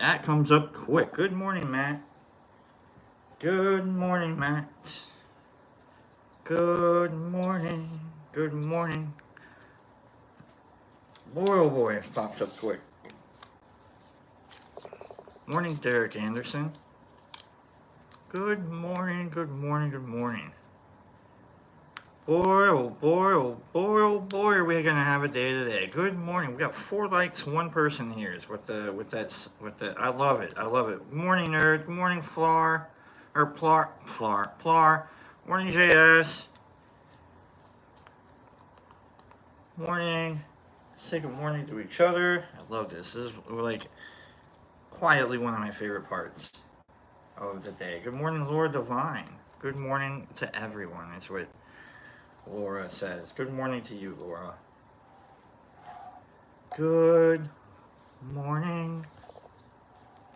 That comes up quick. Good morning, Matt. Good morning, Matt. Good morning. Good morning. Boy, oh boy, it pops up quick. Morning, Derek Anderson. Good morning, good morning, good morning. Boy, oh boy, oh boy, oh boy, are we gonna have a day today? Good morning. We got 4 likes, 1 person here. Is with that. I love it. I love it. Good morning, nerd. Good morning, Flar, or Plar. Morning, JS. Morning. Say good morning to each other. I love this. This is like quietly one of my favorite parts of the day. Good morning, Laura Divine. Good morning to everyone. That's what Laura says. Good morning to you, Laura. Good morning.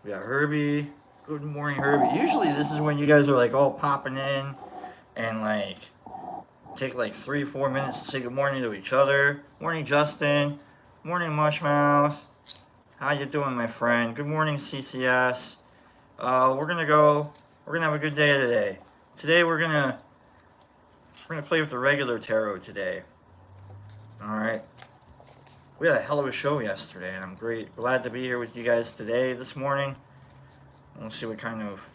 We got Herbie. Good morning, Herbie. Usually this is when you guys are like all popping in and like take like 3-4 minutes to say good morning to each other. Morning, Justin. Morning, Mushmouth. How you doing, my friend? Good morning, CCS. We're gonna have a good day today. Today we're gonna play with the regular tarot today. All right. We had a hell of a show yesterday, and I'm glad to be here with you guys today, this morning. We'll see what kind of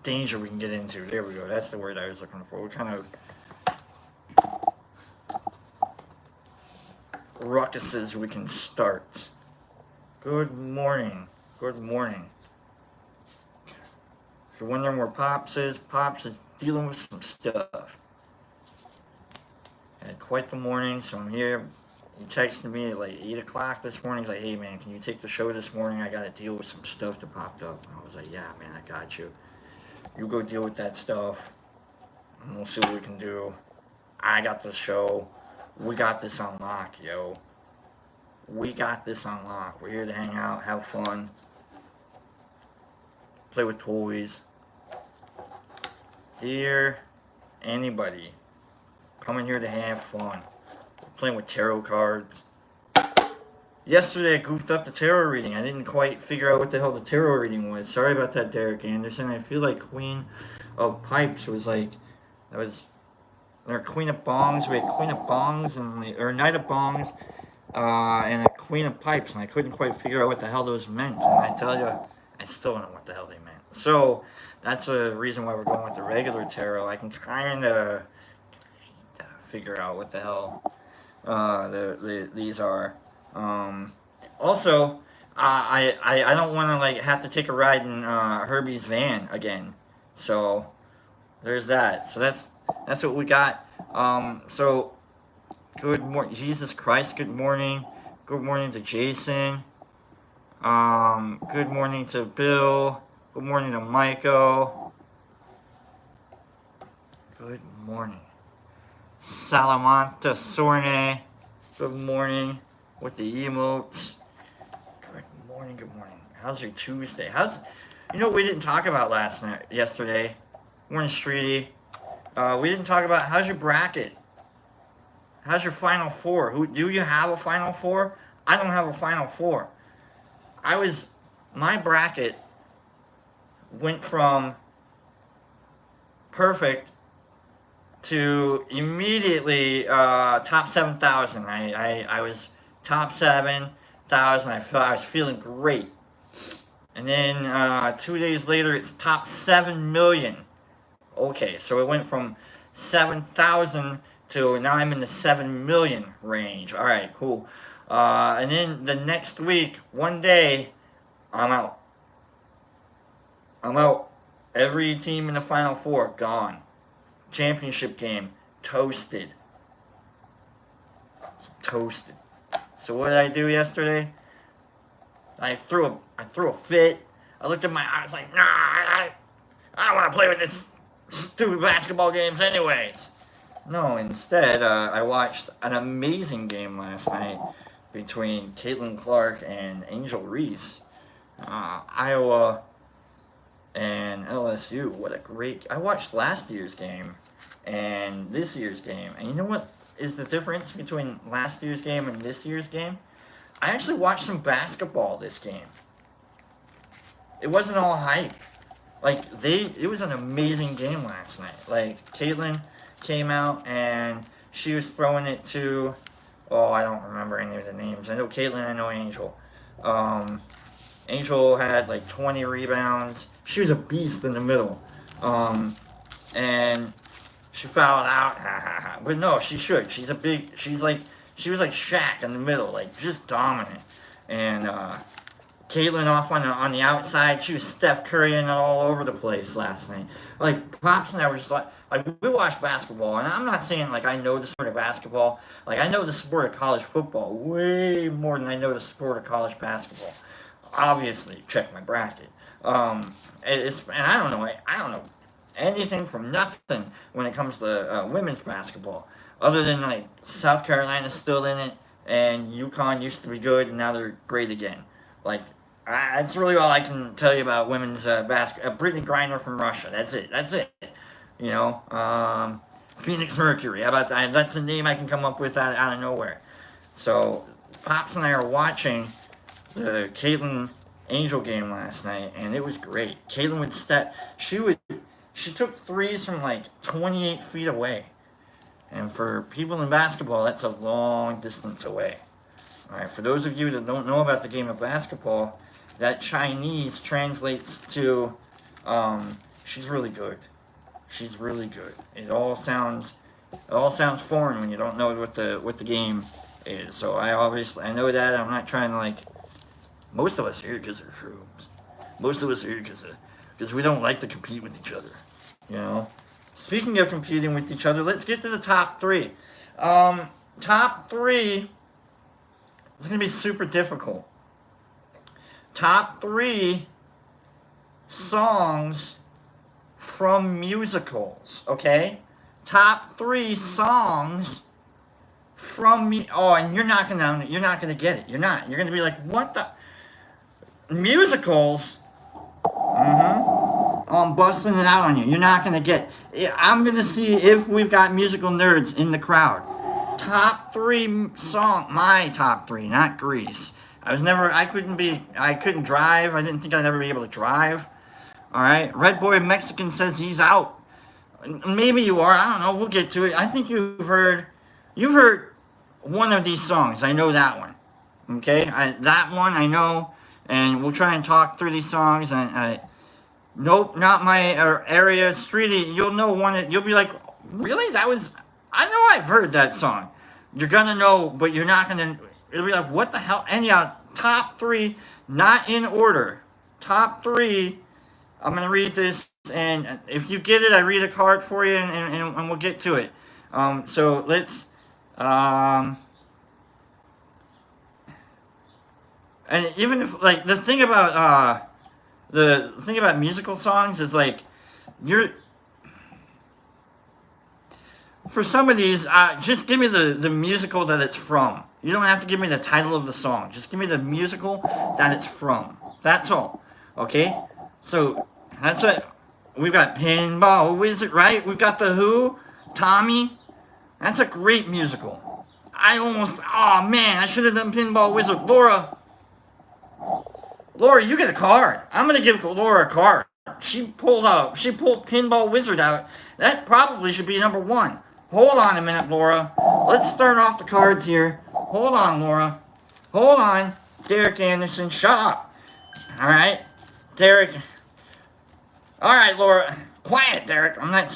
danger we can get into. There we go. That's the word I was looking for. What kind of ruckuses we can start. Good morning. Good morning. If you're wondering where Pops is dealing with some stuff. Had quite the morning, so I'm here. He texted me at like 8 o'clock this morning. He's like, hey man, can you take the show this morning? I got to deal with some stuff that popped up. I was like, yeah man, I got you. You go deal with that stuff, and we'll see what we can do. I got the show. We got this on lock, yo. We got this on lock. We're here to hang out, have fun, play with toys. Dear anybody, coming here to have fun. We're playing with tarot cards. Yesterday I goofed up the tarot reading. I didn't quite figure out what the hell the tarot reading was. Sorry about that, Derek Anderson. I feel like Queen of Pipes was like, or Queen of Bongs. We had Queen of Bongs or Knight of Bongs and a Queen of Pipes, and I couldn't quite figure out what the hell those meant. And I tell you, I still don't know what the hell they meant. So that's a reason why we're going with the regular tarot. I can kind of figure out what the hell these are. Also, I don't want to like have to take a ride in Herbie's van again. So there's that. So that's what we got. So good morning, Jesus Christ. Good morning. Good morning to Jason. Good morning to Bill. Good morning to Michael. Good morning. Salamanta Sorne. Good morning with the emotes. Good morning, good morning. How's your Tuesday? You know what we didn't talk about yesterday? Morning, Streety. We didn't talk about how's your bracket? How's your Final Four? Do you have a Final Four? I don't have a Final Four. My bracket went from perfect to immediately top 7,000. I was top 7,000. I was feeling great. And then 2 days later, it's top 7 million. Okay, so it went from 7,000 to now I'm in the 7 million range. All right, cool. And then the next week, one day, I'm out. Every team in the Final Four, gone. Championship game, toasted. So what did I do yesterday? I threw a fit. I looked at I was like, nah, I don't want to play with this stupid basketball games anyways. No, instead, I watched an amazing game last night between Caitlin Clark and Angel Reese. Iowa and LSU. I watched last year's game and this year's game. And you know what is the difference between last year's game and this year's game? I actually watched some basketball this game. It wasn't all hype. Like, it was an amazing game last night. Like, Caitlin came out and she was throwing it to, oh, I don't remember any of the names. I know Caitlin, I know Angel. Angel had like 20 rebounds. She was a beast in the middle. And she fouled out. But no, she should. She was like Shaq in the middle, like just dominant. And Caitlin off on the outside. She was Steph Currying it all over the place last night. Like, Pops and I were just like we watched basketball, and I'm not saying like I know the sport of basketball. Like, I know the sport of college football way more than I know the sport of college basketball. Obviously, check my bracket. And I don't know anything from nothing when it comes to women's basketball, other than like South Carolina's still in it, and UConn used to be good, and now they're great again. Like, that's really all I can tell you about women's basketball. Brittany Griner from Russia. That's it. You know, Phoenix Mercury. How about that? That's a name I can come up with out of nowhere. So, Pops and I are watching the Caitlin Angel game last night, and it was great. Caitlin would step. She took threes from like 28 feet away. And for people in basketball, that's a long distance away. All right, for those of you that don't know about the game of basketball, that Chinese translates to, she's really good. She's really good. It all sounds foreign when you don't know what the game is. So I know that. I'm not trying to like. Most of us are here because they're shrooms. Most of us are here because we don't like to compete with each other. You know. Speaking of competing with each other, let's get to the top three. Top three is going to be super difficult. Top three songs from musicals, okay? Top three songs from me. Oh, and you're not gonna get it. You're not. You're gonna be like, what the musicals? Oh, I'm busting it out on you. You're not gonna get. I'm gonna see if we've got musical nerds in the crowd. Top three my top three, not Grease. I couldn't drive. I didn't think I'd ever be able to drive. All right, Red Boy Mexican says he's out. Maybe you are. I don't know. We'll get to it. I think you've heard one of these songs. I know that one. Okay, that one I know, and we'll try and talk through these songs. And nope, not my area. Streety, you'll know one. You'll be like, really? I know I've heard that song. You're gonna know, but you're not gonna. It'll be like, what the hell? Anyhow, top three, not in order. Top three. I'm going to read this, and if you get it, I read a card for you, and we'll get to it. So let's, and even if, like, the thing about musical songs is, like, for some of these, just give me the musical that it's from. You don't have to give me the title of the song. Just give me the musical that it's from. That's all. Okay? So, that's it. We've got Pinball Wizard, right? We've got The Who, Tommy. That's a great musical. Oh man, I should have done Pinball Wizard. Laura, you get a card. I'm going to give Laura a card. She pulled Pinball Wizard out. That probably should be number one. Hold on a minute, Laura. Let's start off the cards here. Hold on, Laura. Hold on. Derek Anderson, shut up. All right. Derek. All right, Laura. Quiet, Derek. When I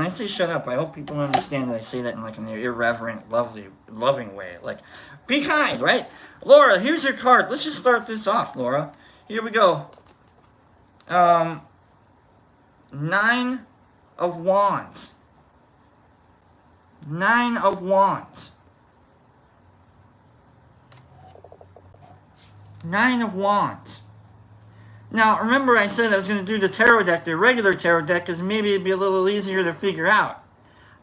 say shut up, I hope people understand that I say that in like an irreverent, loving way. Like, be kind, right? Laura, here's your card. Let's just start this off, Laura. Here we go. 9 of Wands. 9 of Wands. 9 of Wands. Now, remember I said I was going to do the tarot deck, the regular tarot deck, because maybe it'd be a little easier to figure out.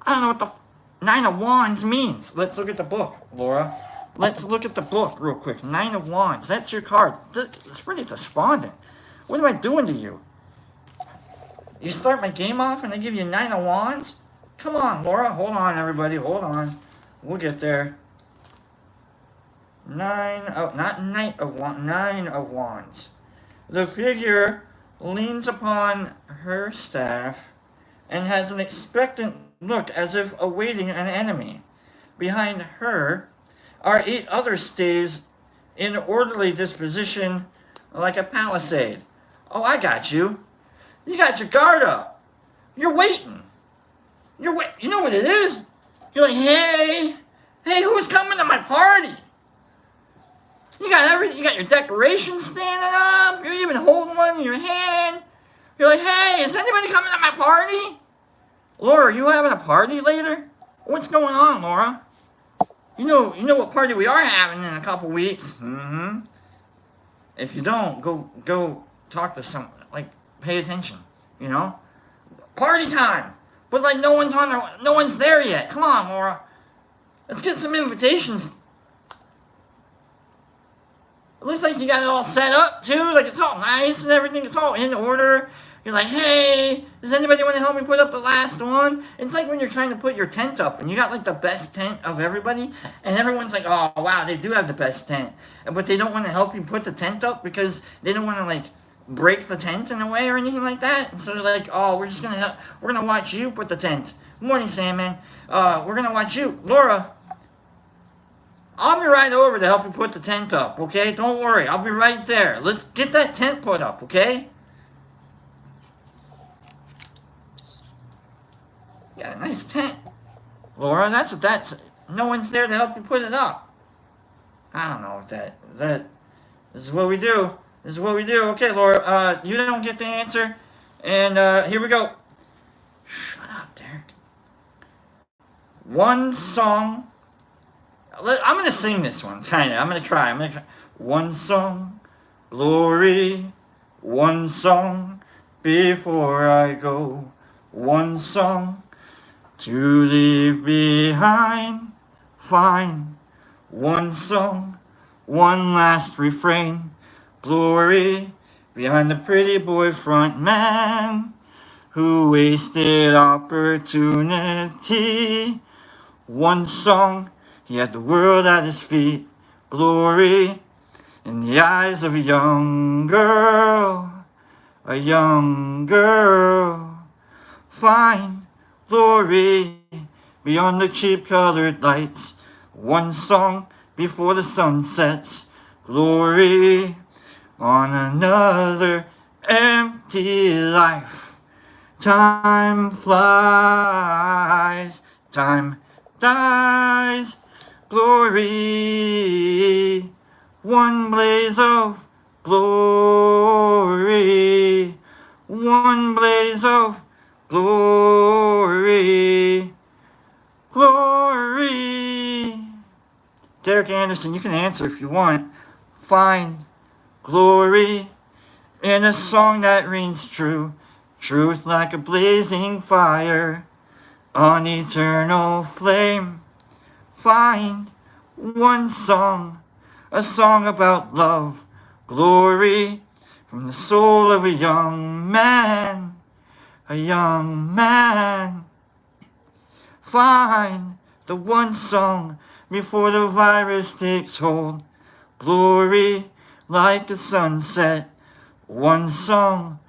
I don't know what the 9 of Wands means. Let's look at the book, Laura. Let's look at the book real quick. 9 of Wands. That's your card. It's pretty despondent. What am I doing to you? You start my game off and I give you 9 of Wands? Come on, Laura. Hold on, everybody. Hold on. We'll get there. not Knight of Wands, 9 of Wands. The figure leans upon her staff and has an expectant look as if awaiting an enemy. Behind her are 8 other staves in orderly disposition like a palisade. Oh, I got you. You got your guard up. You're waiting. You know what it is? You're like, hey, who's coming to my party? You got your decorations standing up. You're even holding one in your hand. You're like, hey, is anybody coming to my party? Laura, are you having a party later? What's going on, Laura? You know what party we are having in a couple weeks. Mm-hmm. If you don't, go talk to someone. Like, pay attention. You know, party time. But like, no one's there yet. Come on, Laura. Let's get some invitations. It looks like you got it all set up too. Like, it's all nice and everything. It's all in order. You're like, hey, does anybody want to help me put up the last one? It's like when you're trying to put your tent up and you got like the best tent of everybody, and everyone's like, oh wow, they do have the best tent, but they don't want to help you put the tent up because they don't want to like break the tent in a way or anything like that. And so they're like, oh, we're gonna watch you put the tent. Good morning, Sandman. We're gonna watch you, Laura. I'll be right over to help you put the tent up, okay? Don't worry, I'll be right there. Let's get that tent put up, okay? You got a nice tent, Laura. That's no one's there to help you put it up. I don't know if this is what we do. This is what we do. Okay, Laura, you don't get the answer. And here we go. Shut up, Derek. One song. I'm going to sing this one, kind of. I'm going to try. One song, glory. One song, before I go. One song, to leave behind. Fine. One song, one last refrain. Glory behind the pretty boy front man who wasted opportunity. One song, he had the world at his feet. Glory in the eyes of a young girl. A young girl. Fine. Glory beyond the cheap colored lights. One song before the sun sets. Glory on another empty life. Time flies, time dies. Glory, one blaze of glory. One blaze of glory. Glory. Derek Anderson, you can answer if you want. Find glory in a song that rings true. Truth like a blazing fire, an eternal flame. Find one song, a song about love. Glory from the soul of a young man. A young man. Find the one song before the virus takes hold. Glory like a sunset. One song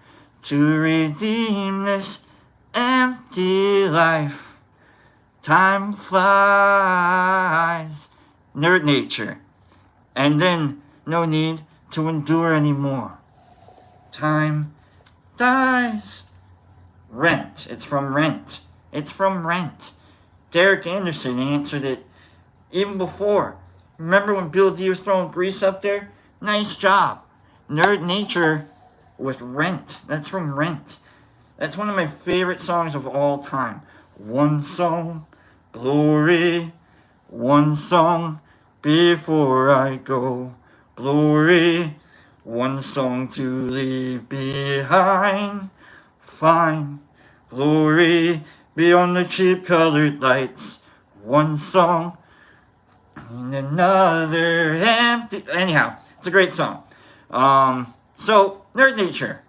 to redeem this empty life. Time flies. Nerd nature. And then no need to endure anymore. Time dies. Rent. It's from Rent. It's from Rent. Derek Anderson answered it even before. Remember when Bill D was throwing grease up there? Nice job. Nerd Nature with Rent. That's from Rent. That's one of my favorite songs of all time. One song, glory. One song, before I go. Glory. One song to leave behind. Fine. Glory. Beyond the cheap colored lights. One song. And another empty. Anyhow, it's a great song. So, Nerd Nature.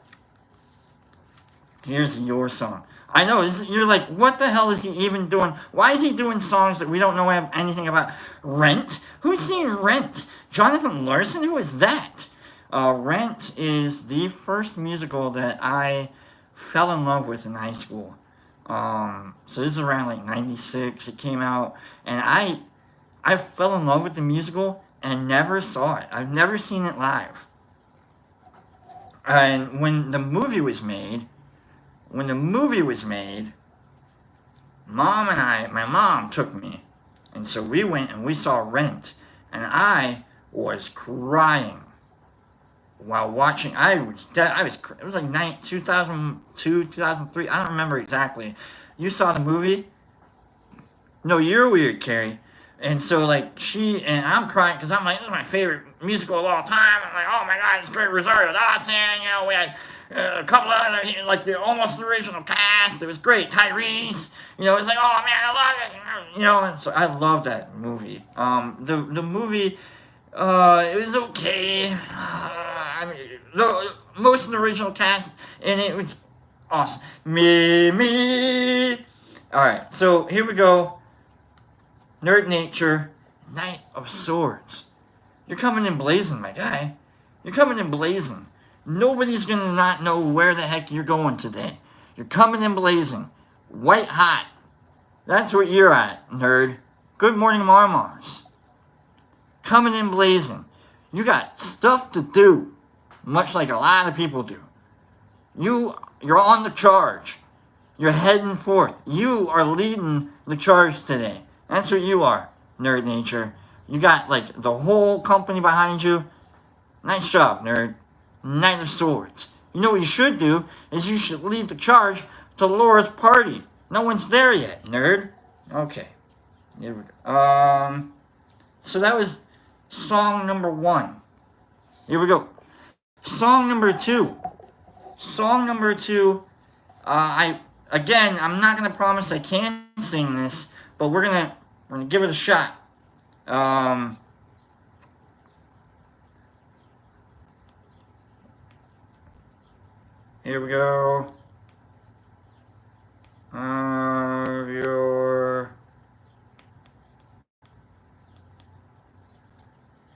Here's your song. I know, you're like, what the hell is he even doing? Why is he doing songs that we don't know anything about? Rent? Who's seen Rent? Jonathan Larson? Who is that? Rent is the first musical that I fell in love with in high school. So this is around like 96. It came out, and I fell in love with the musical and never saw it. I've never seen it live. And when the movie was made, my mom took me, and so we went and we saw Rent, and I was crying while watching. It was like 2002, 2003. I don't remember exactly. You saw the movie? No, you're weird, Carrie. And so, like, I'm crying because I'm like, this is my favorite musical of all time. I'm like, oh my God, it's great. Rosario Dawson, we had a couple of other, like, almost the original cast. It was great. Tyrese, it's like, oh man, I love it. And so I love that movie. The movie, it was okay. Most of the original cast, and it was awesome. Me. All right, so here we go. Nerd Nature, Knight of Swords. You're coming in blazing, my guy. You're coming in blazing. Nobody's going to not know where the heck you're going today. You're coming in blazing. White hot. That's what you're at, nerd. Good morning, Marmars. Coming in blazing. You got stuff to do, much like a lot of people do. You're on the charge. You're heading forth. You are leading the charge today. That's what you are, Nerd Nature. You got, like, the whole company behind you. Nice job, nerd. Knight of Swords. You know what you should do is you should lead the charge to Laura's party. No one's there yet, nerd. Okay. Here we go. So that was song number 1. Here we go. Song number 2. I'm not going to promise I can sing this, but we're gonna give it a shot. Here we go.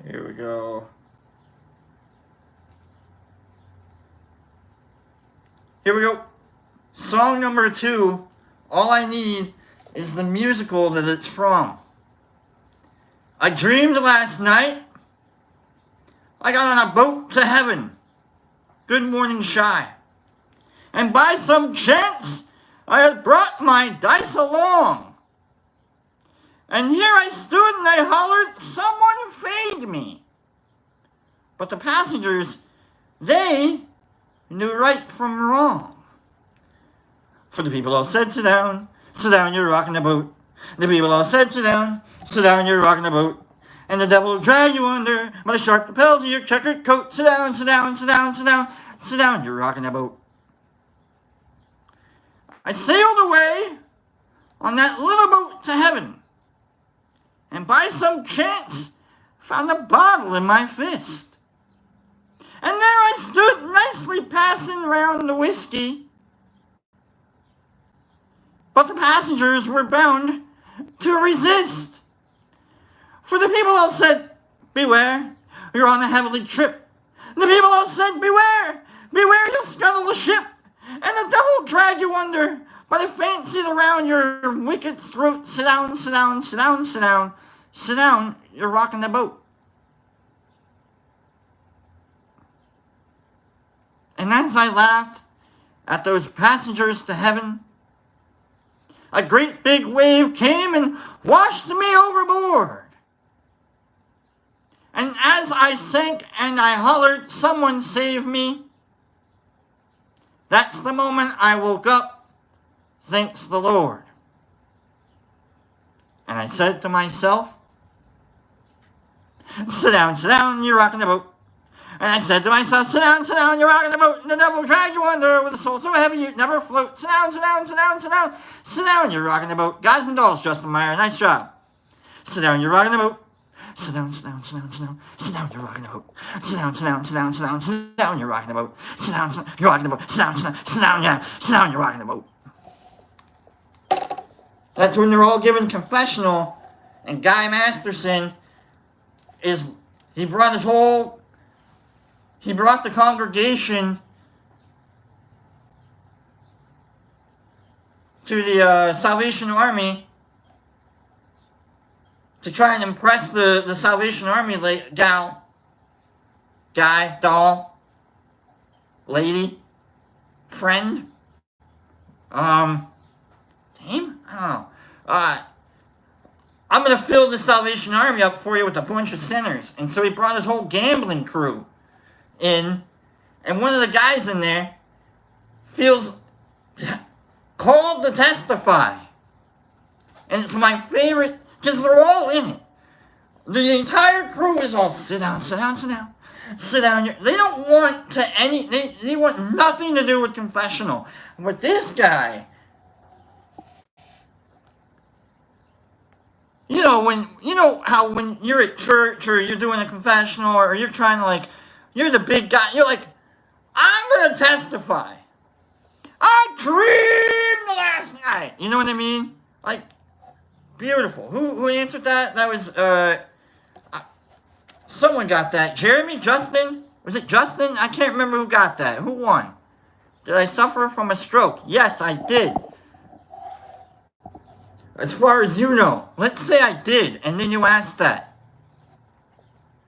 Here we go. Here we go. Song number 2. All I need is the musical that it's from. I dreamed last night I got on a boat to heaven. Good morning, Shy. And by some chance, I had brought my dice along. And here I stood and I hollered, someone fade me. But the passengers, they knew right from wrong. For the people all said, sit down, you're rocking the boat. The people all said, sit down, you're rocking the boat. And the devil will drag you under by the sharp lapels of your checkered coat. Sit down, you're rocking the boat. I sailed away on that little boat to heaven, and by some chance found a bottle in my fist. And there I stood nicely passing round the whiskey. But the passengers were bound to resist. For the people all said, beware, you're on a heavenly trip. The people all said, beware, you'll scuttle the ship. And the devil will drag you under by the fancy around your wicked throat. Sit down, you're rocking the boat. And as I laughed at those passengers to heaven, a great big wave came and washed me overboard. And as I sank and I hollered, someone save me, that's the moment I woke up, thanks the Lord. And I said to myself, sit down, you're rocking the boat. And I said to myself, sit down, you're rocking the boat. And the devil will drag you under with a soul so heavy you'd never float. Sit down, you're rocking the boat. Guys and dolls, Justin Meyer, nice job. Sit down, you're rocking the boat. Sit down, you're rocking the boat. Sit down, you're rocking the boat. Sit down, you're rocking the boat. Sit down, you're rocking the boat. That's when they're all given confessional, and Guy Masterson is He brought the congregation to the Salvation Army to try and impress the Salvation Army guy, doll, lady, friend, name? I don't know. I'm going to fill the Salvation Army up for you with a bunch of sinners. And so he brought his whole gambling crew in. And one of the guys in there feels called to testify. And it's my favorite, because they're all in it. The entire crew is all, sit down, sit down, sit down. Sit down here. They don't want they want nothing to do with confessional. But this guy, you know how when you're at church or you're doing a confessional or you're trying to you're the big guy, you're like, I'm gonna testify. I dreamed last night. You know what I mean? Like, beautiful. Who answered that? That was someone got that. Jeremy? Justin? Was it Justin? I can't remember who got that. Who won? Did I suffer from a stroke? Yes, I did. As far as you know. Let's say I did, and then you asked that.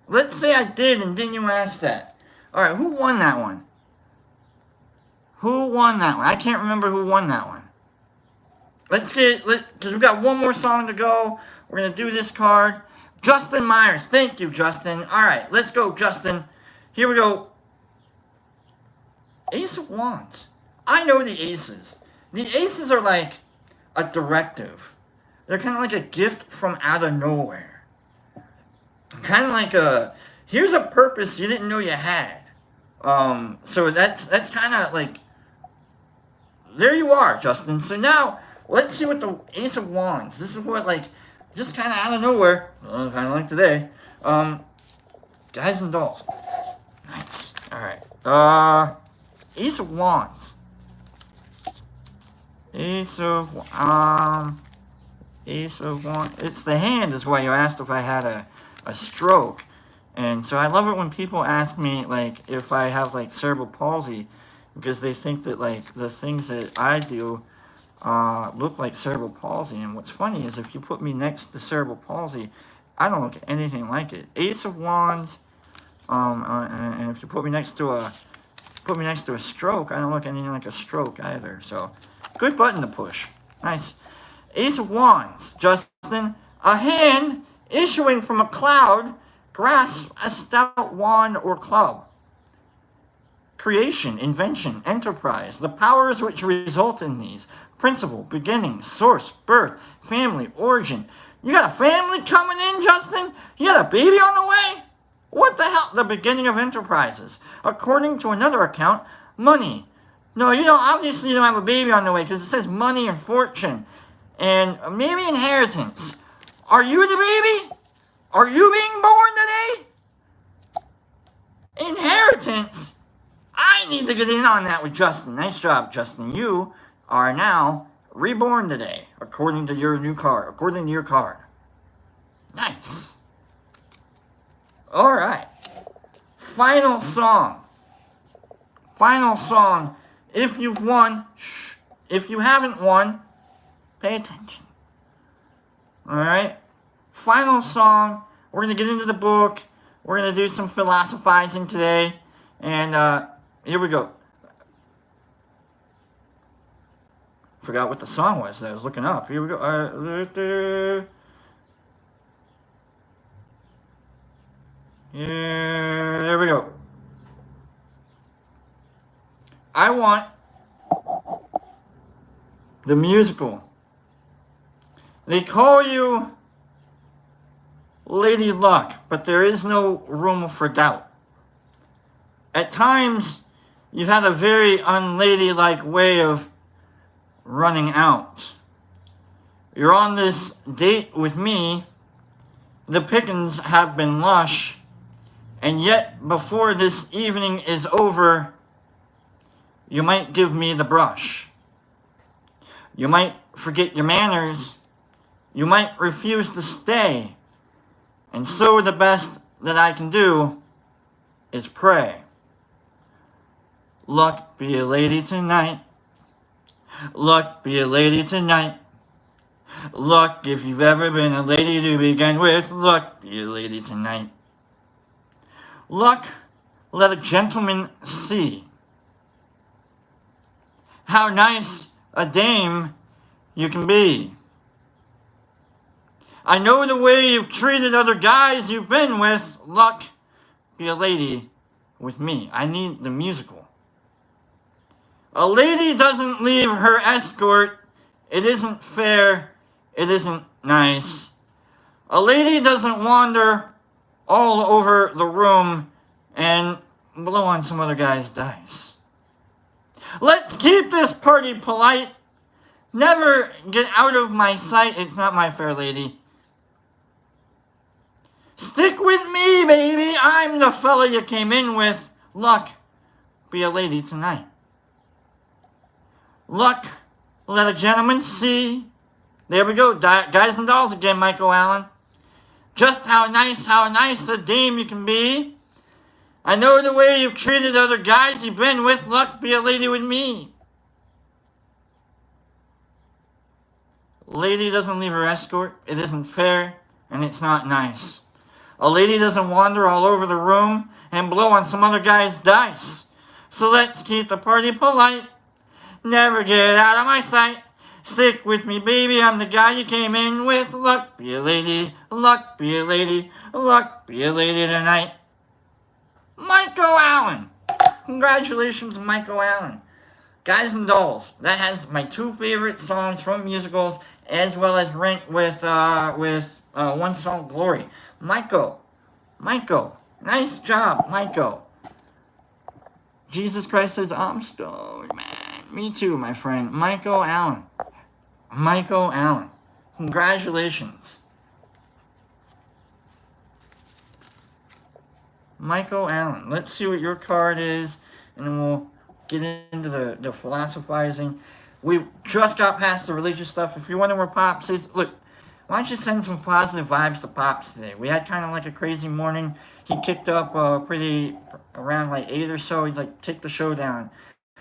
Let's say I did, and then you asked that. Alright, who won that one? Who won that one? I can't remember who won that one. Because we've got one more song to go. We're going to do this card. Justin Myers. Thank you, Justin. Alright, let's go, Justin. Here we go. Ace of Wands. I know the aces. The aces are like a directive. They're kind of like a gift from out of nowhere. Kind of like here's a purpose you didn't know you had. So that's kind of like, there you are, Justin. So now, let's see what the Ace of Wands. This is what, just kind of out of nowhere, kind of like today. Guys and dolls. Nice. Alright. Ace of Wands. Ace of Wands. It's the hand is why you asked if I had a stroke. And so I love it when people ask me, if I have, cerebral palsy, because they think that, the things that I do look like cerebral palsy. And what's funny is if you put me next to cerebral palsy, I don't look anything like it. Ace of Wands, and if you put me next to a stroke, I don't look anything like a stroke either. So, good button to push. Nice. Ace of Wands, Justin. A hand issuing from a cloud grasps a stout wand or club. Creation, invention, enterprise, the powers which result in these. Principle, beginning, source, birth, family, origin. You got a family coming in, Justin? You got a baby on the way? What the hell? The beginning of enterprises. According to another account, money. No, obviously you don't have a baby on the way because it says money and fortune. And maybe inheritance. Are you the baby? Are you being born today? Inheritance? I need to get in on that with Justin. Nice job, Justin. You are now reborn today, according to your new card. According to your card. Nice. Alright. Final song. Final song. If you've won, shh. If you haven't won, pay attention. Alright? Final song. We're going to get into the book. We're going to do some philosophizing today. And here we go. Forgot what the song was that I was looking up. Here we go. Yeah, there we go. I want the musical. They call you Lady Luck, but there is no room for doubt. At times, you've had a very unladylike way of running out. You're on this date with me. The pickings have been lush, and yet before this evening is over, you might give me the brush. You might forget your manners. You might refuse to stay. And so the best that I can do is pray. Luck, be a lady tonight. Luck, be a lady tonight. Luck, if you've ever been a lady to begin with. Luck, be a lady tonight. Luck, let a gentleman see how nice a dame you can be. I know the way you've treated other guys you've been with. Luck, be a lady with me. I need the musical. A lady doesn't leave her escort. It isn't fair. It isn't nice. A lady doesn't wander all over the room and blow on some other guy's dice. Let's keep this party polite. Never get out of my sight. It's not my fair lady. Stick with me, baby. I'm the fella you came in with. Luck, be a lady tonight. Luck, let a gentleman see. There we go. Guys and dolls again, Michael Allen. Just how nice a dame you can be. I know the way you've treated other guys you've been with. Luck, be a lady with me. Lady doesn't leave her escort. It isn't fair, and it's not nice. A lady doesn't wander all over the room and blow on some other guy's dice. So let's keep the party polite. Never get out of my sight. Stick with me, baby. I'm the guy you came in with. Luck, be a lady. Luck, be a lady. Luck, be a lady tonight. Michael Allen. Congratulations, Michael Allen. Guys and Dolls. That has my two favorite songs from musicals, as well as Rent with One Song Glory. Michael. Nice job, Michael. Jesus Christ says, I'm stoned, man. Me too, my friend. Michael Allen. Congratulations. Michael Allen. Let's see what your card is, and then we'll get into the philosophizing. We just got past the religious stuff. If you're wondering where Pops is, look, why don't you send some positive vibes to Pops today? We had kind of like a crazy morning. He kicked up around like 8 or so. He's like, take the show down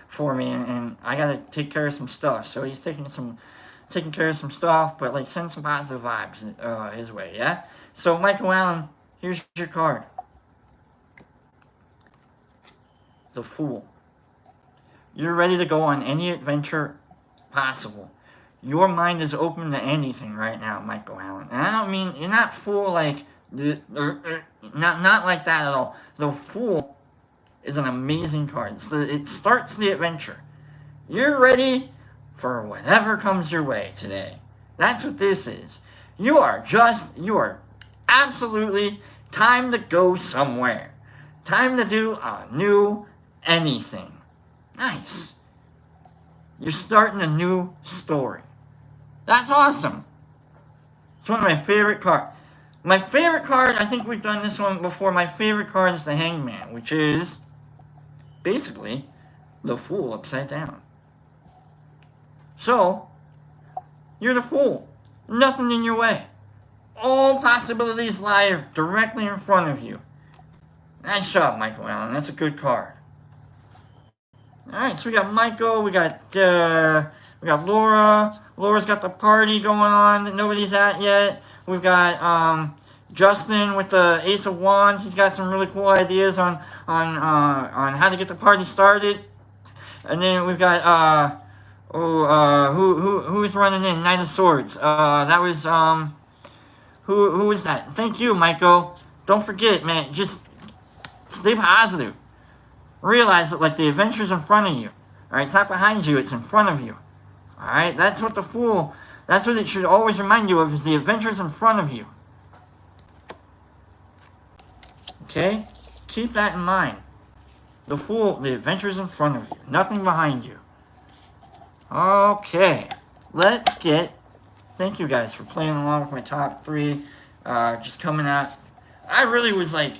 for me, and I gotta take care of some stuff. So he's taking care of some stuff, but like send some positive vibes his way, yeah? So Michael Allen, here's your card. The Fool. You're ready to go on any adventure possible. Your mind is open to anything right now, Michael Allen. And I don't mean, you're not fool like, not like that at all. The Fool is an amazing card. It starts the adventure. You're ready for whatever comes your way today. That's what this is. You are absolutely time to go somewhere. Time to do a new anything. Nice. You're starting a new story. That's awesome. It's one of my favorite cards. My favorite card, I think we've done this one before, my favorite card is the Hangman, which is basically the Fool upside down. So, you're the Fool. Nothing in your way. All possibilities lie directly in front of you. Nice job, Michael Allen. That's a good card. Alright, so we got Michael, we got Laura. Laura's got the party going on that nobody's at yet. We've got Justin with the Ace of Wands. He's got some really cool ideas on how to get the party started. And then we've got who's running in? Knight of Swords. That was who is that? Thank you, Michael. Don't forget, man. Just stay positive. Realize that, like, the adventure's in front of you. Alright, it's not behind you, it's in front of you. Alright, that's what the Fool, that's what it should always remind you of, is the adventure's in front of you. Okay? Keep that in mind. The Fool, the adventure's in front of you. Nothing behind you. Okay. Let's get... Thank you guys for playing along with my top 3. Just coming out. I really was like...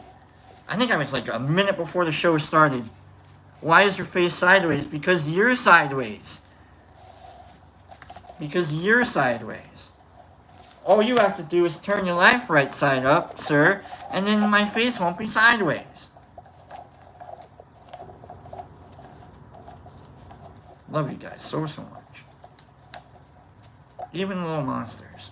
I think I was like a minute before the show started. Why is your face sideways? Because you're sideways. Because you're sideways. all you have to do is turn your life right side up, sir, and then my face won't be sideways. Love you guys so much. Even little monsters.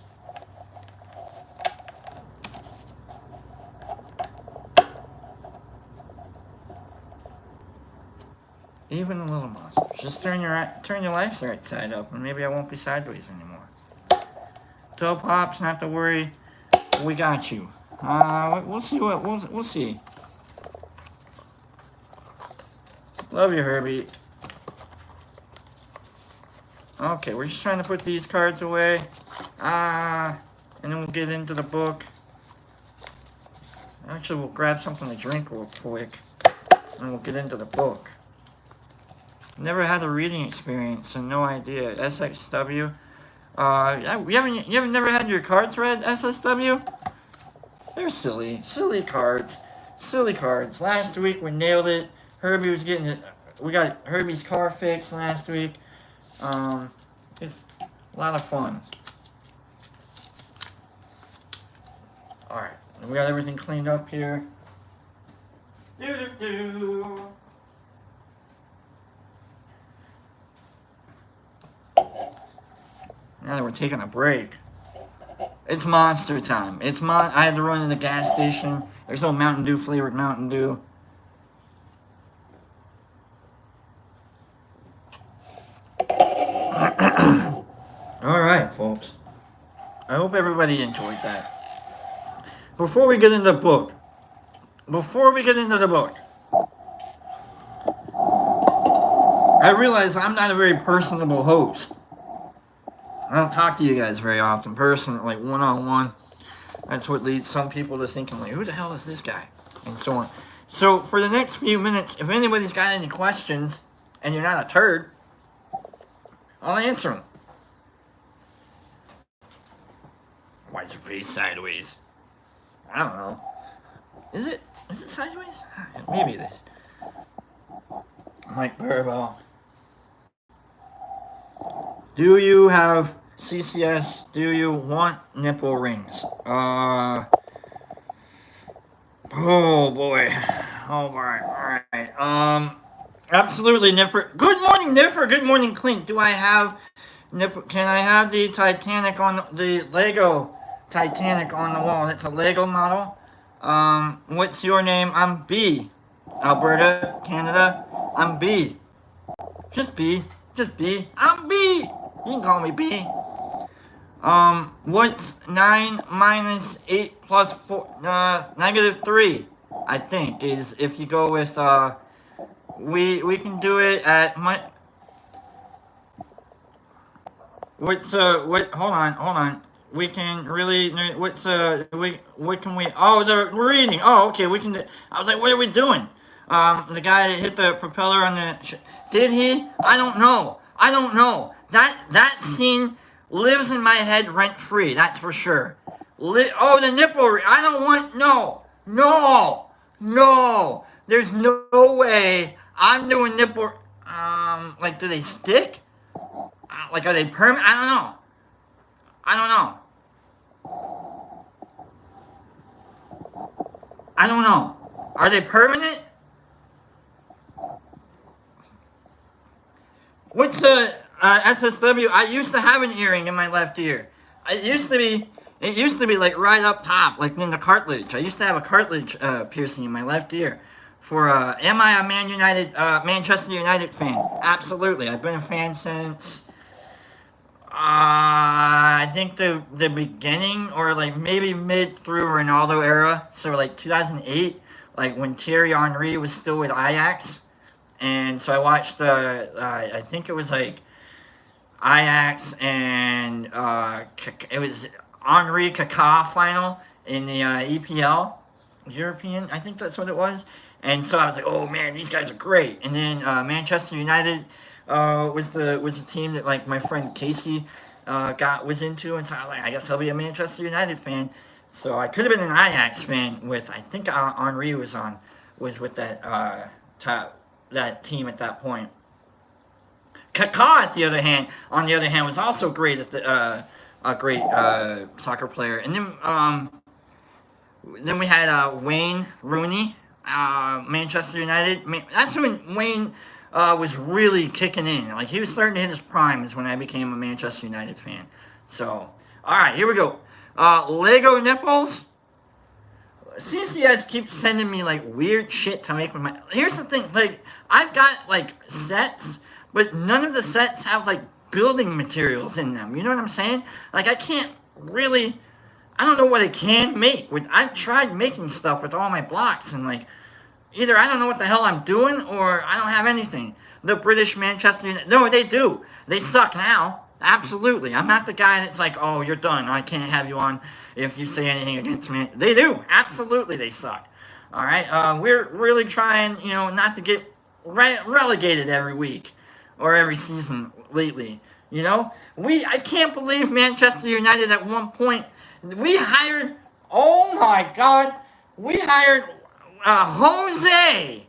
Even the little monsters. Just turn your life right side up, and maybe I won't be sideways anymore. Toe Pops, not to worry. We got you. We'll see we'll see. Love you, Herbie. Okay, we're just trying to put these cards away. And then we'll get into the book. Actually, we'll grab something to drink real quick. And we'll get into the book. Never had a reading experience, so no idea. SXW. You haven't never had your cards read, SSW? They're silly. Silly cards. Silly cards. Last week we nailed it. Herbie was getting it. We got Herbie's car fixed last week. It's a lot of fun. Alright. We got everything cleaned up here. Now that we're taking a break, it's monster time. I had to run to the gas station. There's no Mountain Dew flavored Mountain Dew. Alright, folks. I hope everybody enjoyed that. Before we get into the book, I realize I'm not a very personable host. I don't talk to you guys very often, like one-on-one. That's what leads some people to thinking, like, who the hell is this guy? And so on. So, for the next few minutes, if anybody's got any questions, and you're not a turd, I'll answer them. Why is your face sideways? I don't know. Is it sideways? Maybe it is. Mike Burwell. Do you have CCS? Do you want nipple rings? Oh boy. Alright. Absolutely, Niffer. Good morning, Niffer. Good morning, Clint. Do I have nipple? Can I have the Titanic the Lego Titanic on the wall? That's a Lego model. What's your name? I'm B. Alberta, Canada. I'm B. Just B. I'm B. You can call me B. What's 9 minus 8 plus 4? Negative 3, I think, is if you go with, we can do it at hold on. We can really, what can we, the reading. Oh, okay, we can do, I was like, what are we doing? The guy that hit the propeller on the, did he? I don't know. That scene lives in my head rent-free, that's for sure. The nipple, I don't want, no. There's no way I'm doing nipple, like, do they stick? Like, are they permanent? I don't know. Are they permanent? What's SSW? I used to have an earring in my left ear. It used to be like right up top, like in the cartilage. I used to have a cartilage piercing in my left ear. Am I a Manchester United fan? Absolutely. I've been a fan since, I think the beginning, or like maybe mid through Ronaldo era. So like 2008, like when Thierry Henry was still with Ajax. And so I watched I think it was like Ajax and it was Henry Kaká final in the EPL, European, I think that's what it was. And so I was like, oh man, these guys are great. And then Manchester United was the team that like my friend Casey was into, and so I was like, I guess I'll be a Manchester United fan. So I could have been an Ajax fan with, I think Henry was with that that team at that point. Kaká, on the other hand, was also great at the a great soccer player. And then we had Wayne Rooney, Manchester United. That's when Wayne was really kicking in. Like, he was starting to hit his prime is when I became a Manchester United fan. So, all right, here we go. Lego nipples. CCS keeps sending me, like, weird shit to make with my... Here's the thing, like, I've got, like, sets, but none of the sets have, like, building materials in them. You know what I'm saying? Like, I can't really... I don't know what I can make. I've tried making stuff with all my blocks, and, like, either I don't know what the hell I'm doing, or I don't have anything. The British Manchester United... No, they do. They suck now. Absolutely. I'm not the guy that's like, oh, you're done. I can't have you on if you say anything against me. They do. Absolutely, they suck. All right? We're really trying, not to get relegated every week or every season lately. I can't believe Manchester United at one point, we hired, oh my God, we hired Jose.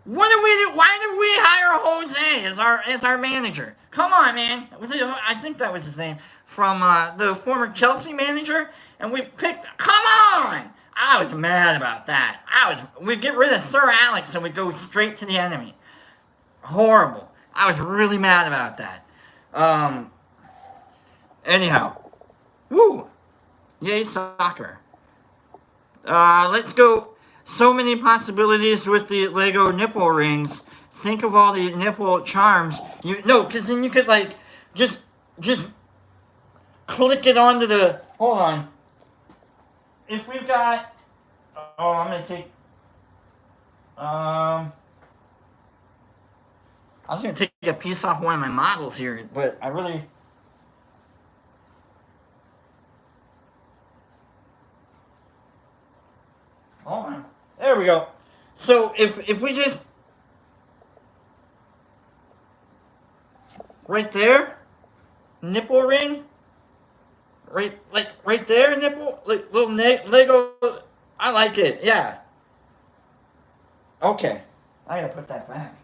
What did we do? Why did we hire Jose as our manager? Come on, man. I think that was his name. From the former Chelsea manager. And we picked... Come on! I was mad about that. We'd get rid of Sir Alex and we'd go straight to the enemy. Horrible. I was really mad about that. Anyhow. Woo! Yay, soccer. Let's go... So many possibilities with the Lego nipple rings. Think of all the nipple charms. Because then you could, like, just click it onto the... Hold on. If we've got... Oh, I'm going to take... I was going to take a piece off one of my models here, but I really... Hold on. There we go. So if we just right there, nipple ring, right there, nipple, like little Lego. I like it. Yeah. Okay. I gotta put that back.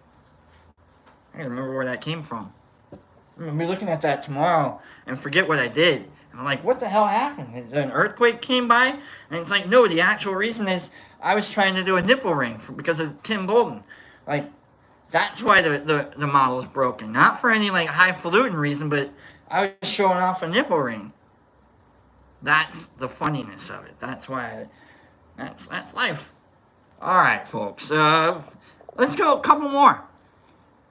I gotta remember where that came from. I'm gonna be looking at that tomorrow and forget what I did. And I'm like, what the hell happened? An earthquake came by? And it's like, no, the actual reason is I was trying to do a nipple ring because of Kim Bolton. Like, that's why the model's broken. Not for any, like, highfalutin reason, but I was showing off a nipple ring. That's the funniness of it. That's why, that's life. Alright, folks. Let's go a couple more.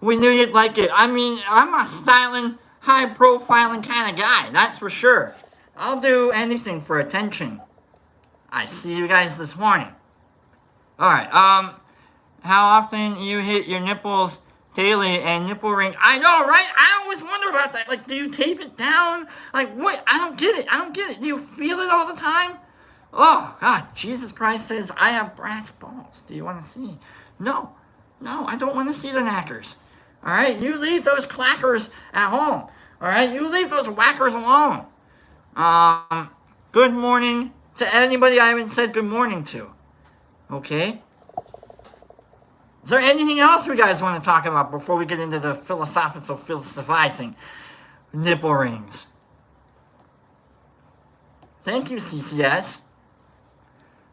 We knew you'd like it. I mean, I'm a styling, high-profiling kind of guy. That's for sure. I'll do anything for attention. I see you guys this morning. Alright, how often you hit your nipples daily and nipple ring? I know, right? I always wonder about that. Like, do you tape it down? Like, what? I don't get it. Do you feel it all the time? Oh, God, Jesus Christ says, I have brass balls. Do you want to see? No, I don't want to see the knackers. Alright, you leave those clackers at home. Alright, you leave those whackers alone. Good morning to anybody I haven't said good morning to. Okay? Is there anything else you guys want to talk about before we get into the philosophizing nipple rings? Thank you, CCS.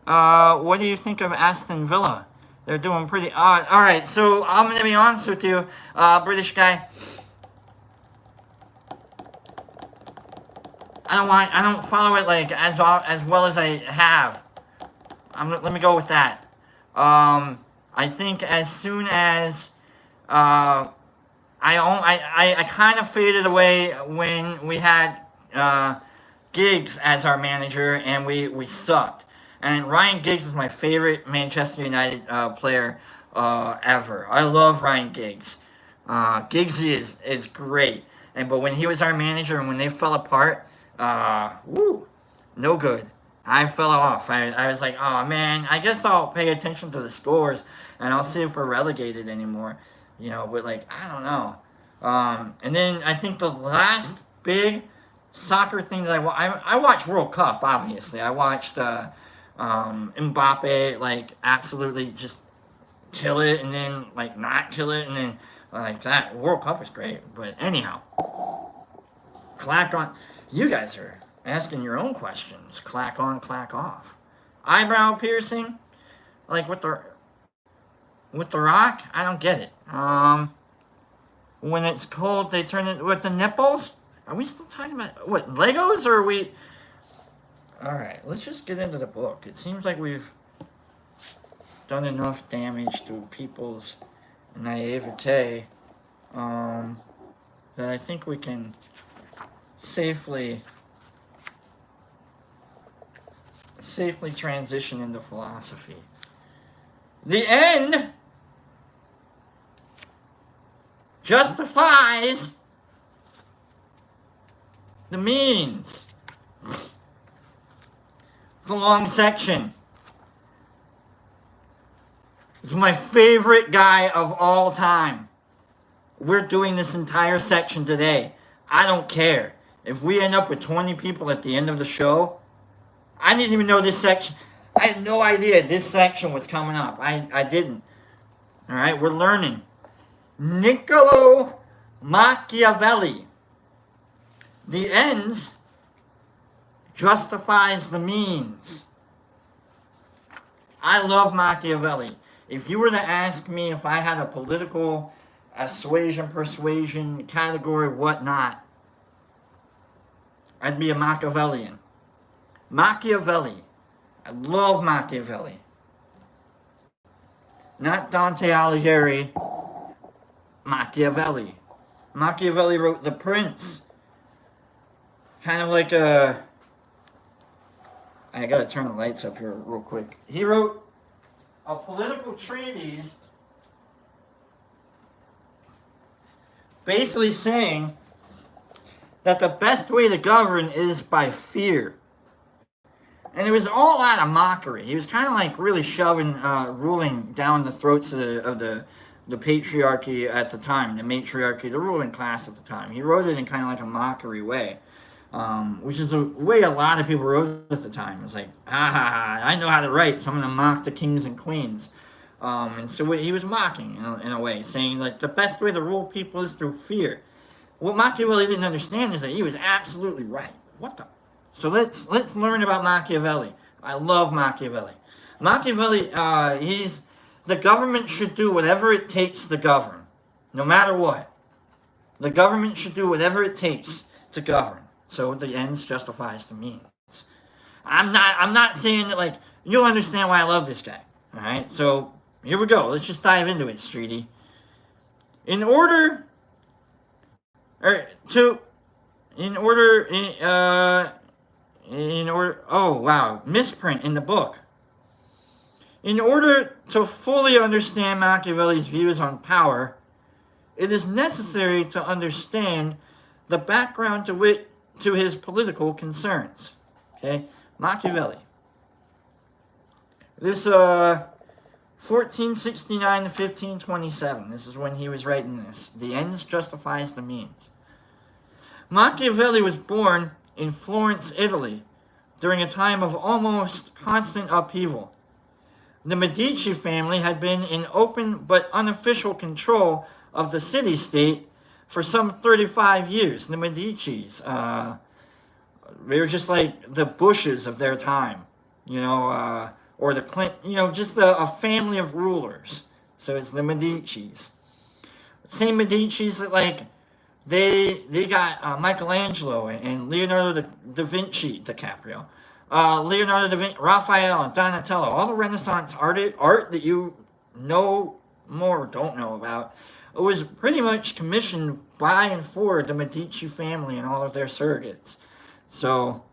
What do you think of Aston Villa? They're doing pretty odd. Alright, so I'm going to be honest with you, British guy. I don't follow it like as well as I have. Let me go with that. I think as soon as I kind of faded away when we had Giggs as our manager and we sucked. And Ryan Giggs is my favorite Manchester United player ever. I love Ryan Giggs. Giggs is great. But when he was our manager and when they fell apart, no good. I fell off. I was like, oh man, I guess I'll pay attention to the scores and I'll see if we're relegated anymore. But like, I don't know. And then I think the last big soccer thing that I watched World Cup, obviously. I watched Mbappe, like, absolutely just kill it and then, like, not kill it and then, like, that. World Cup was great. But anyhow. Clack on. You guys are asking your own questions. Clack on, clack off. Eyebrow piercing, like with the Rock. I don't get it. When it's cold, they turn it with the nipples. Are we still talking about what Legos, or are we? All right, let's just get into the book. It seems like we've done enough damage to people's naivete that I think we can safely transition into philosophy. The end justifies the means. It's a long section. It's my favorite guy of all time. We're doing this entire section today. I don't care. If we end up with 20 people at the end of the show, I didn't even know this section. I had no idea this section was coming up. I didn't. All right, we're learning. Niccolo Machiavelli. The ends justifies the means. I love Machiavelli. If you were to ask me if I had a political persuasion category, whatnot, I'd be a Machiavellian. Machiavelli. I love Machiavelli. Not Dante Alighieri. Machiavelli. Machiavelli wrote The Prince. Kind of like a... I gotta turn the lights up here real quick. He wrote a political treatise basically saying that the best way to govern is by fear. And it was all out of mockery. He was kind of like really shoving, ruling down the throats of the patriarchy at the time, the matriarchy, the ruling class at the time. He wrote it in kind of like a mockery way, which is the way a lot of people wrote at the time. It's like, ha ha ha, I know how to write, so I'm going to mock the kings and queens. And so he was mocking, in a way, saying like the best way to rule people is through fear. What Machiavelli didn't understand is that he was absolutely right. What the? So let's learn about Machiavelli. I love Machiavelli. Machiavelli, the government should do whatever it takes to govern, no matter what. The government should do whatever it takes to govern. So the ends justifies the means. I'm not saying that, like, you'll understand why I love this guy. All right, so here we go. Let's just dive into it, Streety. Oh wow, misprint in the book. In order to fully understand Machiavelli's views on power, it is necessary to understand the background to his political concerns. Okay, Machiavelli. This 1469 to 1527. This is when he was writing this. The ends justifies the means. Machiavelli was born in Florence, Italy, during a time of almost constant upheaval. The Medici family had been in open but unofficial control of the city-state for some 35 years. The Medicis, they were just like the Bushes of their time, or the Clinton, just a family of rulers. So it's the Medicis. Same Medicis that, like, they got Michelangelo and Leonardo da Vinci, DiCaprio, Leonardo da Vinci, Raphael, and Donatello, all the Renaissance art that you know more or don't know about. It was pretty much commissioned by and for the Medici family and all of their surrogates. So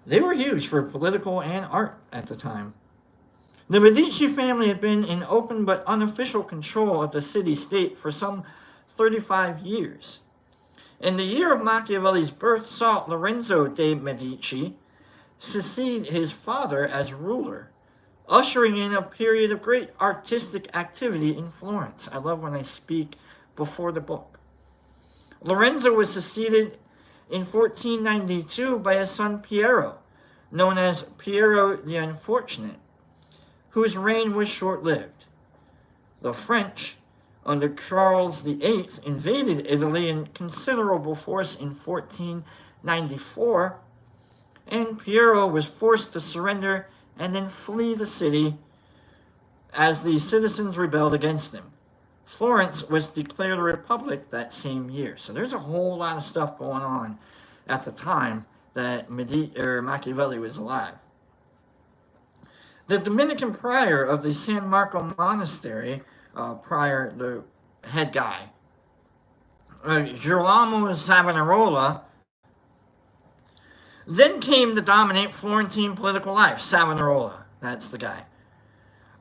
they were huge for political and art at the time. The Medici family had been in open but unofficial control of the city-state for some 35 years. And the year of Machiavelli's birth saw Lorenzo de' Medici succeed his father as ruler, ushering in a period of great artistic activity in Florence. I love when I speak before the book. Lorenzo was succeeded in 1492 by his son Piero, known as Piero the Unfortunate, whose reign was short-lived. The French, under Charles VIII, invaded Italy in considerable force in 1494, and Piero was forced to surrender and then flee the city as the citizens rebelled against him. Florence was declared a republic that same year. So there's a whole lot of stuff going on at the time that Machiavelli was alive. The Dominican prior of the San Marco Monastery, the head guy, Girolamo Savonarola, then came to dominate Florentine political life. Savonarola, that's the guy.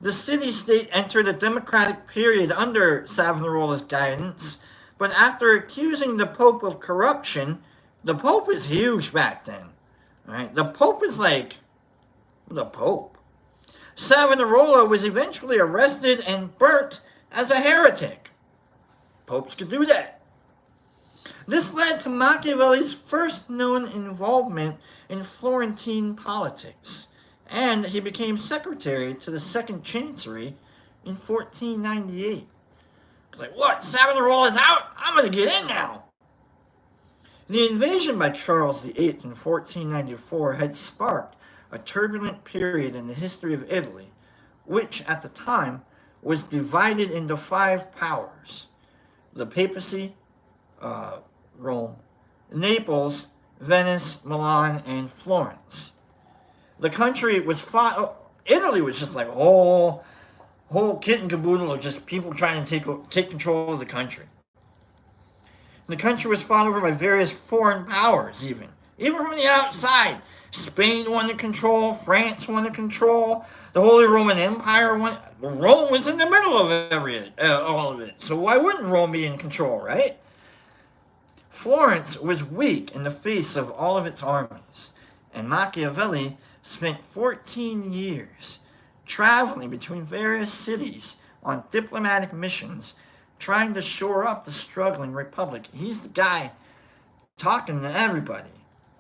The city-state entered a democratic period under Savonarola's guidance, but after accusing the Pope of corruption, the Pope is huge back then. Right? The Pope is like the Pope. Savonarola was eventually arrested and burnt as a heretic. Popes could do that. This led to Machiavelli's first known involvement in Florentine politics, and he became secretary to the Second Chancery in 1498. It's like, what? Savonarola's out? I'm going to get in now. The invasion by Charles VIII in 1494 had sparked a turbulent period in the history of Italy, which at the time was divided into 5 powers: the papacy, Rome, Naples, Venice, Milan, and Florence. The country was Italy was just like a whole kit and caboodle of just people trying to take control of the country. The country was fought over by various foreign powers, even from the outside. Spain wanted control, France wanted control, the Holy Roman Empire wanted. Rome was in the middle of all of it, so why wouldn't Rome be in control, right? Florence was weak in the face of all of its armies, and Machiavelli spent 14 years traveling between various cities on diplomatic missions, trying to shore up the struggling republic. He's the guy talking to everybody.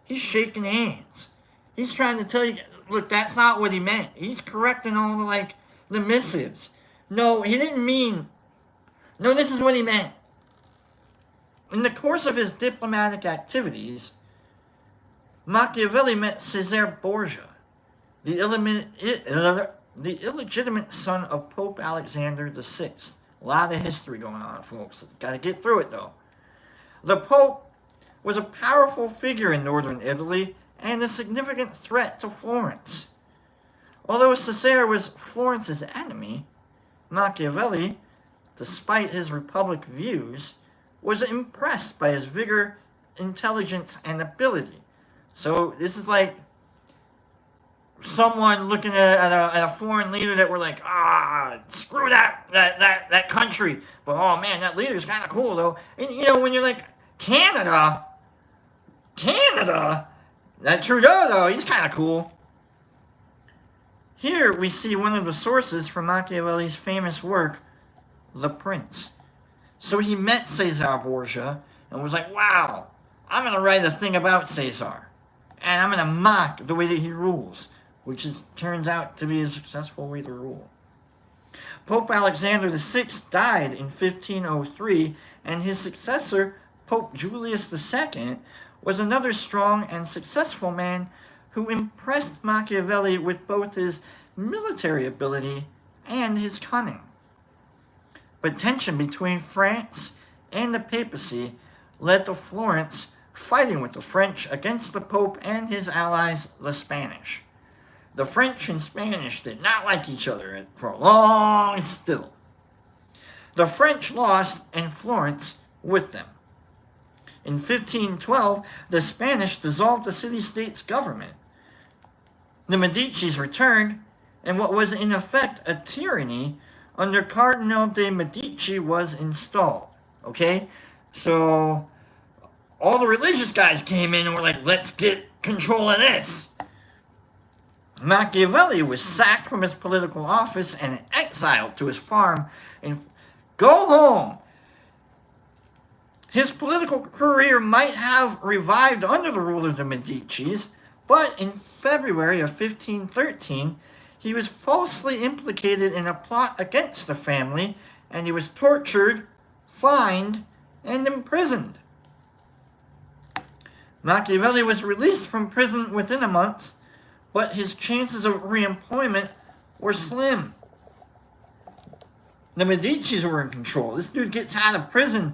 He's shaking hands. He's trying to tell you, look, that's not what he meant. He's correcting all the missives. No, he didn't mean, no, this is what he meant. In the course of his diplomatic activities, Machiavelli met Cesare Borgia, the illegitimate son of Pope Alexander VI. A lot of history going on, folks. Got to get through it, though. The Pope was a powerful figure in northern Italy and a significant threat to Florence. Although Cesare was Florence's enemy, Machiavelli, despite his republic views, was impressed by his vigor, intelligence, and ability. So this is like someone looking at a foreign leader that we're like, screw that country. But oh man, that leader's kind of cool though. And when you're like, Canada, that Trudeau though, he's kind of cool. Here we see one of the sources for Machiavelli's famous work, The Prince. So he met Cesare Borgia and was like, wow, I'm going to write a thing about Caesar. And I'm going to mock the way that he rules, which turns out to be a successful way to rule. Pope Alexander VI died in 1503, and his successor, Pope Julius II, was another strong and successful man who impressed Machiavelli with both his military ability and his cunning. But tension between France and the papacy led to Florence fighting with the French against the Pope and his allies, the Spanish. The French and Spanish did not like each other for a long still. The French lost and Florence with them. In 1512, the Spanish dissolved the city-state's government. The Medicis returned, and what was in effect a tyranny under Cardinal de' Medici was installed. Okay? So, all the religious guys came in and were like, let's get control of this. Machiavelli was sacked from his political office and exiled to his farm and go home. His political career might have revived under the rule of the Medicis, but in February of 1513, he was falsely implicated in a plot against the family and he was tortured, fined, and imprisoned. Machiavelli was released from prison within a month, but his chances of reemployment were slim. The Medicis were in control. This dude gets out of prison.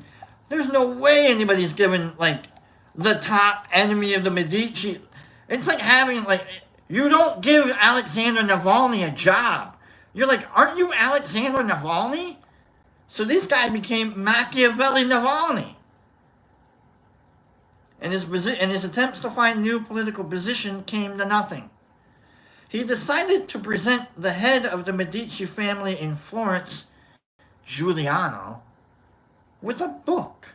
There's no way anybody's given, like, the top enemy of the Medici. It's like having, like, you don't give Alexander Navalny a job. You're like, aren't you Alexander Navalny? So this guy became Machiavelli Navalny. And his attempts to find new political position came to nothing. He decided to present the head of the Medici family in Florence, Giuliano, with a book.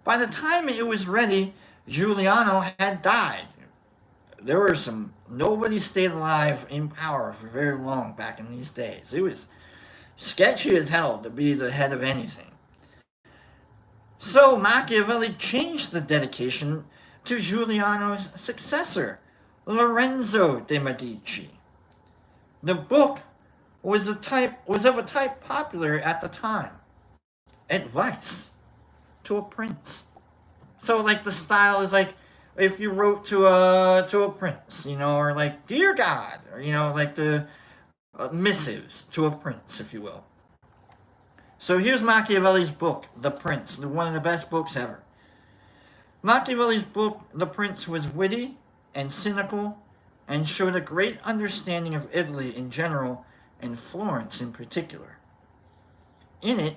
By the time it was ready, Giuliano had died. Nobody stayed alive in power for very long back in these days. It was sketchy as hell to be the head of anything. So Machiavelli changed the dedication to Giuliano's successor, Lorenzo de' Medici. The book was of a type popular at the time. Advice to a prince. So like the style is like if you wrote to a prince, or like Dear God, or like the missives to a prince, if you will. So here's Machiavelli's book, The Prince, one of the best books ever. Machiavelli's book, The Prince, was witty and cynical and showed a great understanding of Italy in general and Florence in particular. In it,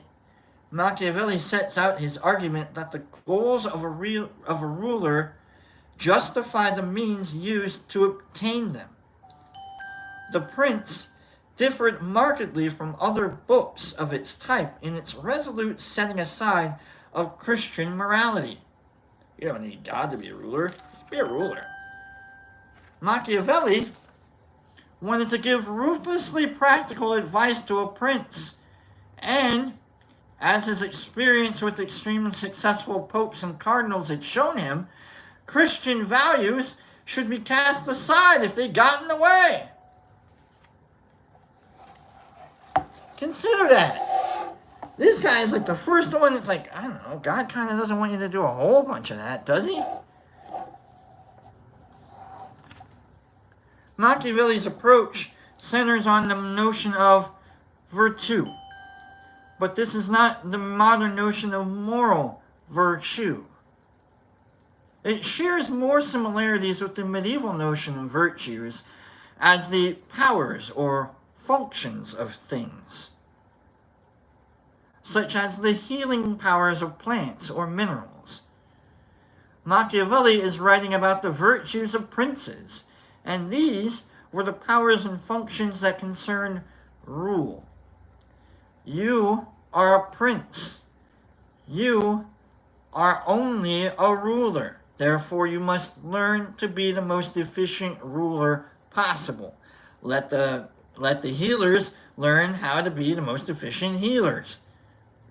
Machiavelli sets out his argument that the goals of a ruler justify the means used to obtain them. The Prince differed markedly from other books of its type in its resolute setting aside of Christian morality. You don't need God to be a ruler. Just be a ruler. Machiavelli wanted to give ruthlessly practical advice to a prince, and as his experience with extremely successful popes and cardinals had shown him, Christian values should be cast aside if they got in the way. Consider that. This guy is like the first one that's like, I don't know, God kind of doesn't want you to do a whole bunch of that, does he? Machiavelli's approach centers on the notion of virtue. But this is not the modern notion of moral virtue. It shares more similarities with the medieval notion of virtues as the powers or functions of things, such as the healing powers of plants or minerals. Machiavelli is writing about the virtues of princes, and these were the powers and functions that concern rule. You are a prince. You are only a ruler. Therefore, you must learn to be the most efficient ruler possible. Let the healers learn how to be the most efficient healers.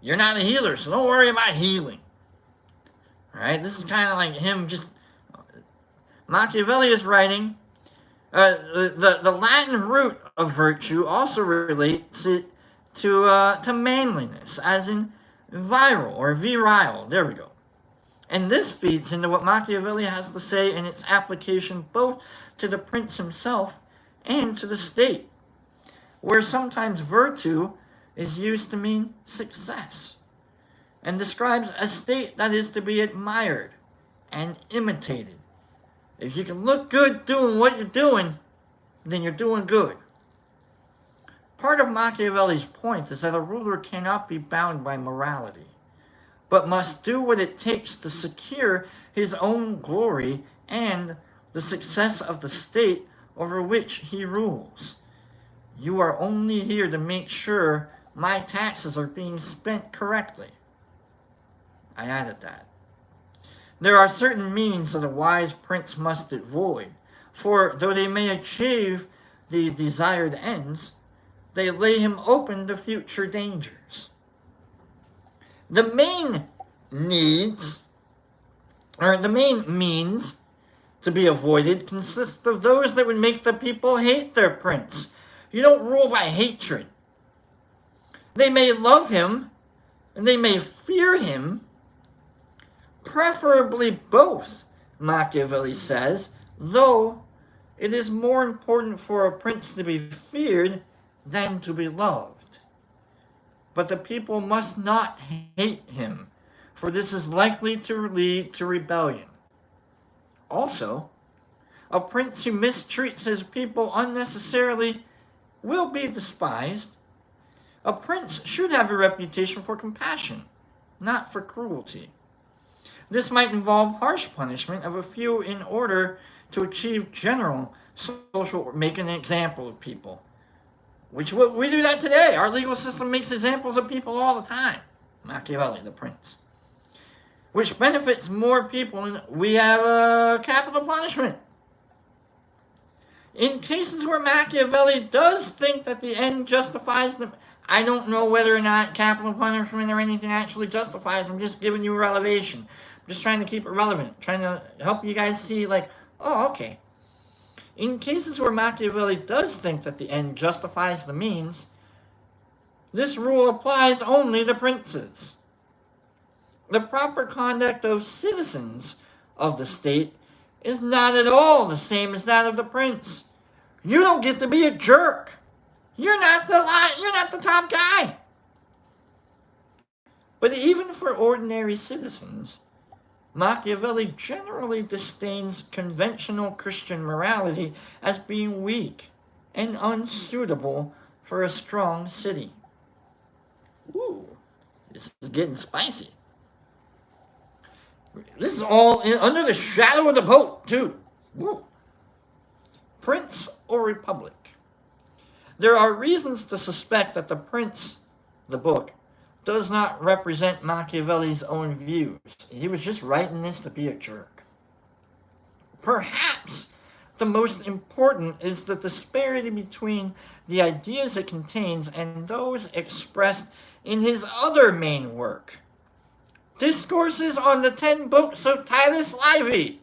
You're not a healer, so don't worry about healing. All right? This is kind of like him just... Machiavelli is writing... the Latin root of virtue also relates it to manliness, as in virile or virile. There we go. And this feeds into what Machiavelli has to say in its application both to the prince himself and to the state, where sometimes virtue is used to mean success, and describes a state that is to be admired and imitated. If you can look good doing what you're doing, then you're doing good. Part of Machiavelli's point is that a ruler cannot be bound by morality, but must do what it takes to secure his own glory and the success of the state over which he rules. You are only here to make sure my taxes are being spent correctly. I added that. There are certain means that a wise prince must avoid, for though they may achieve the desired ends, they lay him open to future dangers. The main means to be avoided consist of those that would make the people hate their prince. You don't rule by hatred. They may love him, and they may fear him, preferably both, Machiavelli says, though it is more important for a prince to be feared than to be loved. But the people must not hate him, for this is likely to lead to rebellion. Also, a prince who mistreats his people unnecessarily will be despised. A prince should have a reputation for compassion, not for cruelty. This might involve harsh punishment of a few in order to achieve general social, make an example of people. Which we do that today. Our legal system makes examples of people all the time. Machiavelli, the prince. Which benefits more people, and we have capital punishment. In cases where Machiavelli does think that the end justifies the... I don't know whether or not capital punishment or anything actually justifies. I'm just giving you a relevation. I'm just trying to keep it relevant. Trying to help you guys see, like, oh, okay. In cases where Machiavelli does think that the end justifies the means, this rule applies only to princes. The proper conduct of citizens of the state is not at all the same as that of the prince. You don't get to be a jerk. You're not the top guy. But even for ordinary citizens, Machiavelli generally disdains conventional Christian morality as being weak and unsuitable for a strong city. Ooh, this is getting spicy. This is all under the shadow of the Pope, too. Ooh. Prince or Republic? There are reasons to suspect that the Prince, the book, does not represent Machiavelli's own views. He was just writing this to be a jerk. Perhaps the most important is the disparity between the ideas it contains and those expressed in his other main work, Discourses on the 10 Books of Titus Livy.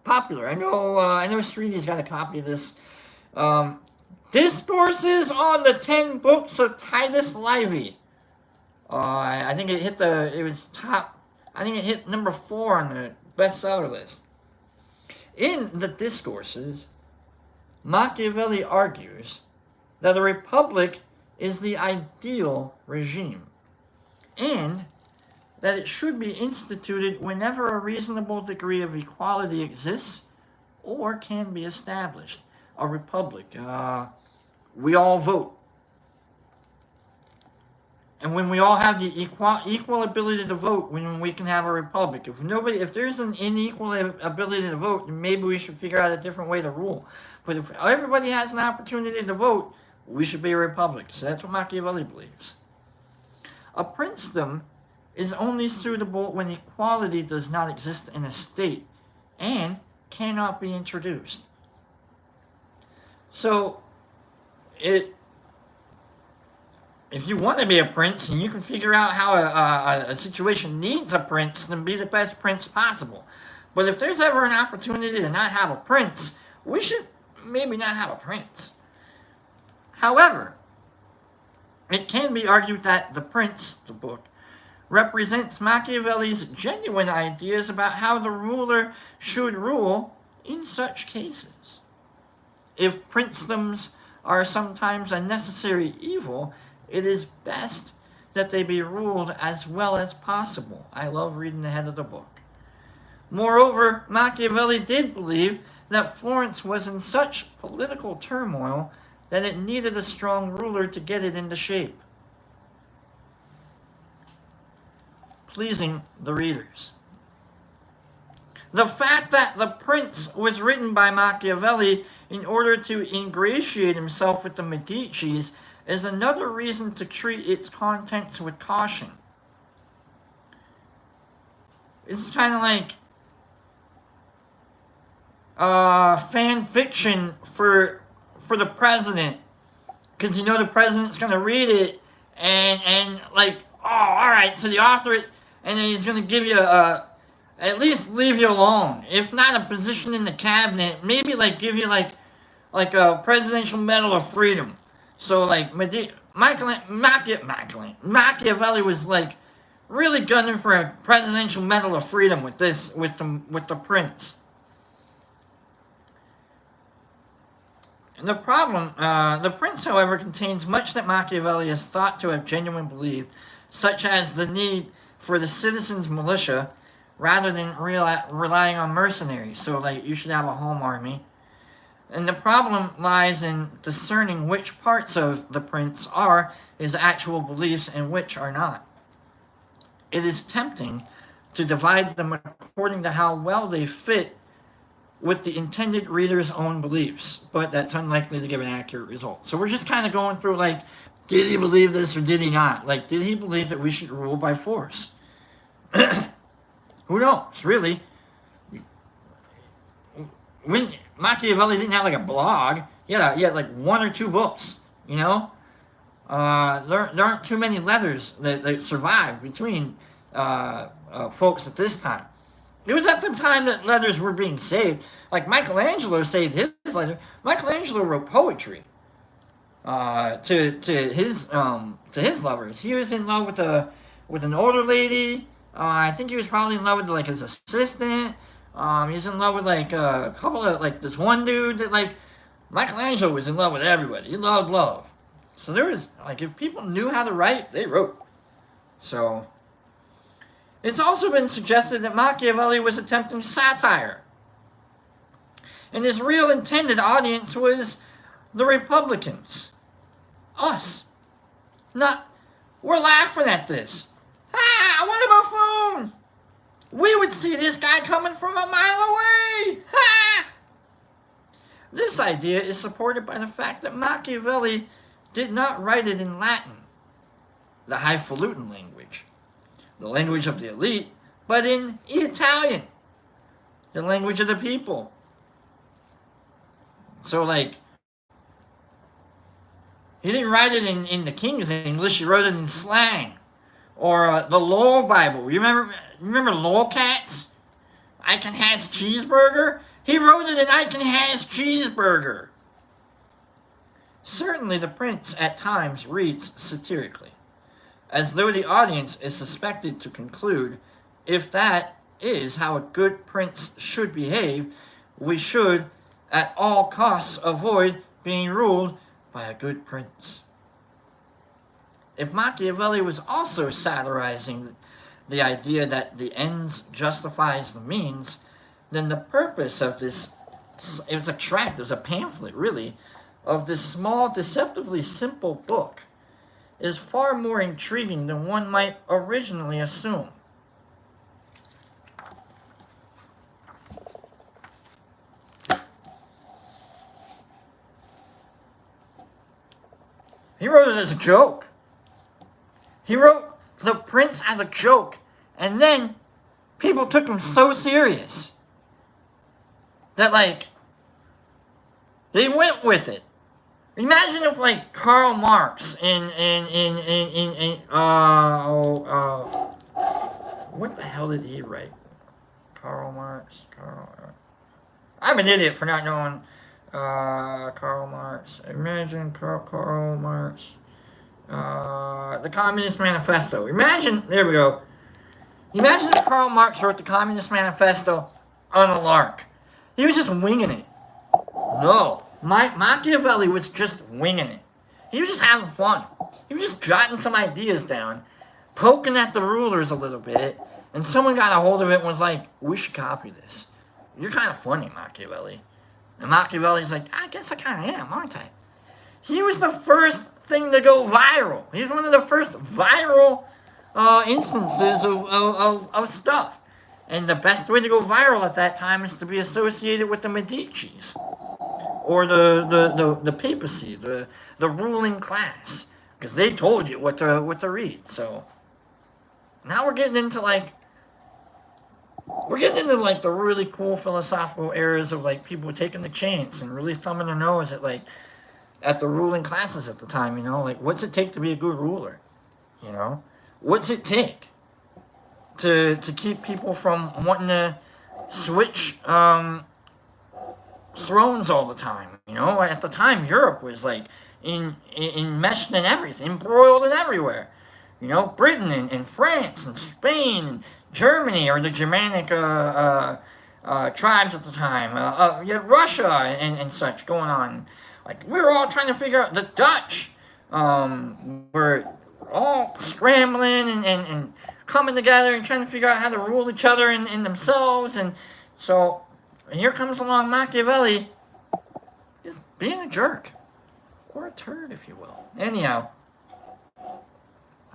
Popular. I know Sreedy's got a copy of this. Discourses on the 10 Books of Titus Livy. I think it hit number 4 on the bestseller list. In the Discourses, Machiavelli argues that a republic is the ideal regime, and that it should be instituted whenever a reasonable degree of equality exists or can be established. A republic, we all vote. And when we all have the equal ability to vote, when we can have a republic. If there's an unequal ability to vote, then maybe we should figure out a different way to rule. But if everybody has an opportunity to vote, we should be a republic. So that's what Machiavelli believes. A princedom is only suitable when equality does not exist in a state and cannot be introduced. So, if you want to be a prince and you can figure out how a situation needs a prince, then be the best prince possible. But if there's ever an opportunity to not have a prince, we should maybe not have a prince. However, it can be argued that The Prince, the book, represents Machiavelli's genuine ideas about how the ruler should rule in such cases. If princedoms are sometimes a necessary evil, it is best that they be ruled as well as possible. I love reading the head of the book. Moreover, Machiavelli did believe that Florence was in such political turmoil that it needed a strong ruler to get it into shape, pleasing the readers. The fact that The Prince was written by Machiavelli in order to ingratiate himself with the Medicis is another reason to treat its contents with caution. It's kind of like fan fiction for the president, because you know the president's going to read it and like, oh, all right, so the author, and then he's going to give you at least leave you alone, if not a position in the cabinet, maybe like give you like a presidential medal of freedom, So like Machiavelli was like really gunning for a presidential medal of freedom with the prince. And the prince, however, contains much that Machiavelli is thought to have genuinely believed, such as the need for the citizens' militia rather than relying on mercenaries. So like you should have a home army. And the problem lies in discerning which parts of the prince are his actual beliefs and which are not. It is tempting to divide them according to how well they fit with the intended reader's own beliefs, but that's unlikely to give an accurate result. So we're just kind of going through like, did he believe this or did he not? Like, did he believe that we should rule by force? Who knows, really? When Machiavelli didn't have like a blog, he had like 1 or 2 books, you know? There aren't too many letters that survived between folks at this time. It was at the time that letters were being saved. Like Michelangelo saved his letter. Michelangelo wrote poetry to his lovers. He was in love with an older lady. I think he was probably in love with like his assistant. He was in love with like a couple of like this one dude that like Michelangelo was in love with everybody. He loved love. So there was like if people knew how to write, they wrote. So it's also been suggested that Machiavelli was attempting satire. And his real intended audience was the Republicans. Us. We're laughing at this. Ah, what a buffoon! We would see this guy coming from a mile away! Ha! This idea is supported by the fact that Machiavelli did not write it in Latin, the highfalutin language, the language of the elite, but in Italian, the language of the people. So, like, he didn't write it in the King's English, he wrote it in slang. Or the Lowell Bible. You remember Lolcats? I can has cheeseburger? He wrote it in I can has cheeseburger. Certainly the prince at times reads satirically, as though the audience is suspected to conclude, if that is how a good prince should behave, we should at all costs avoid being ruled by a good prince. If Machiavelli was also satirizing the idea that the ends justifies the means, then the purpose of this, it was a tract, it was a pamphlet really, of this small, deceptively simple book is far more intriguing than one might originally assume. He wrote it as a joke. He wrote The Prince as a joke, and then people took him so serious that, like, they went with it. Imagine if, like, Karl Marx what the hell did he write? Karl Marx. I'm an idiot for not knowing Karl Marx. Imagine Karl Marx. The Communist Manifesto. There we go. Imagine if Karl Marx wrote the Communist Manifesto on a lark. He was just winging it. No. Machiavelli was just winging it. He was just having fun. He was just jotting some ideas down, poking at the rulers a little bit, and someone got a hold of it and was like, we should copy this. You're kind of funny, Machiavelli. And Machiavelli's like, I guess I kind of am, aren't I? He was the first thing to go viral. He's one of the first viral instances of stuff. And the best way to go viral at that time is to be associated with the Medicis. Or the papacy, the ruling class. Because they told you what to read. So now we're getting into like the really cool philosophical eras of like people taking the chance and really thumbing their nose at the ruling classes at the time, you know? Like, what's it take to be a good ruler? You know? What's it take to keep people from wanting to switch thrones all the time? You know? At the time, Europe was, like, enmeshed in everything, embroiled in everywhere. You know, Britain and France and Spain and Germany, or the Germanic tribes at the time. You had Russia and such going on. Like, we were all trying to figure out. The Dutch were all scrambling and coming together and trying to figure out how to rule each other and themselves. And so, and here comes along Machiavelli, just being a jerk. Or a turd, if you will. Anyhow,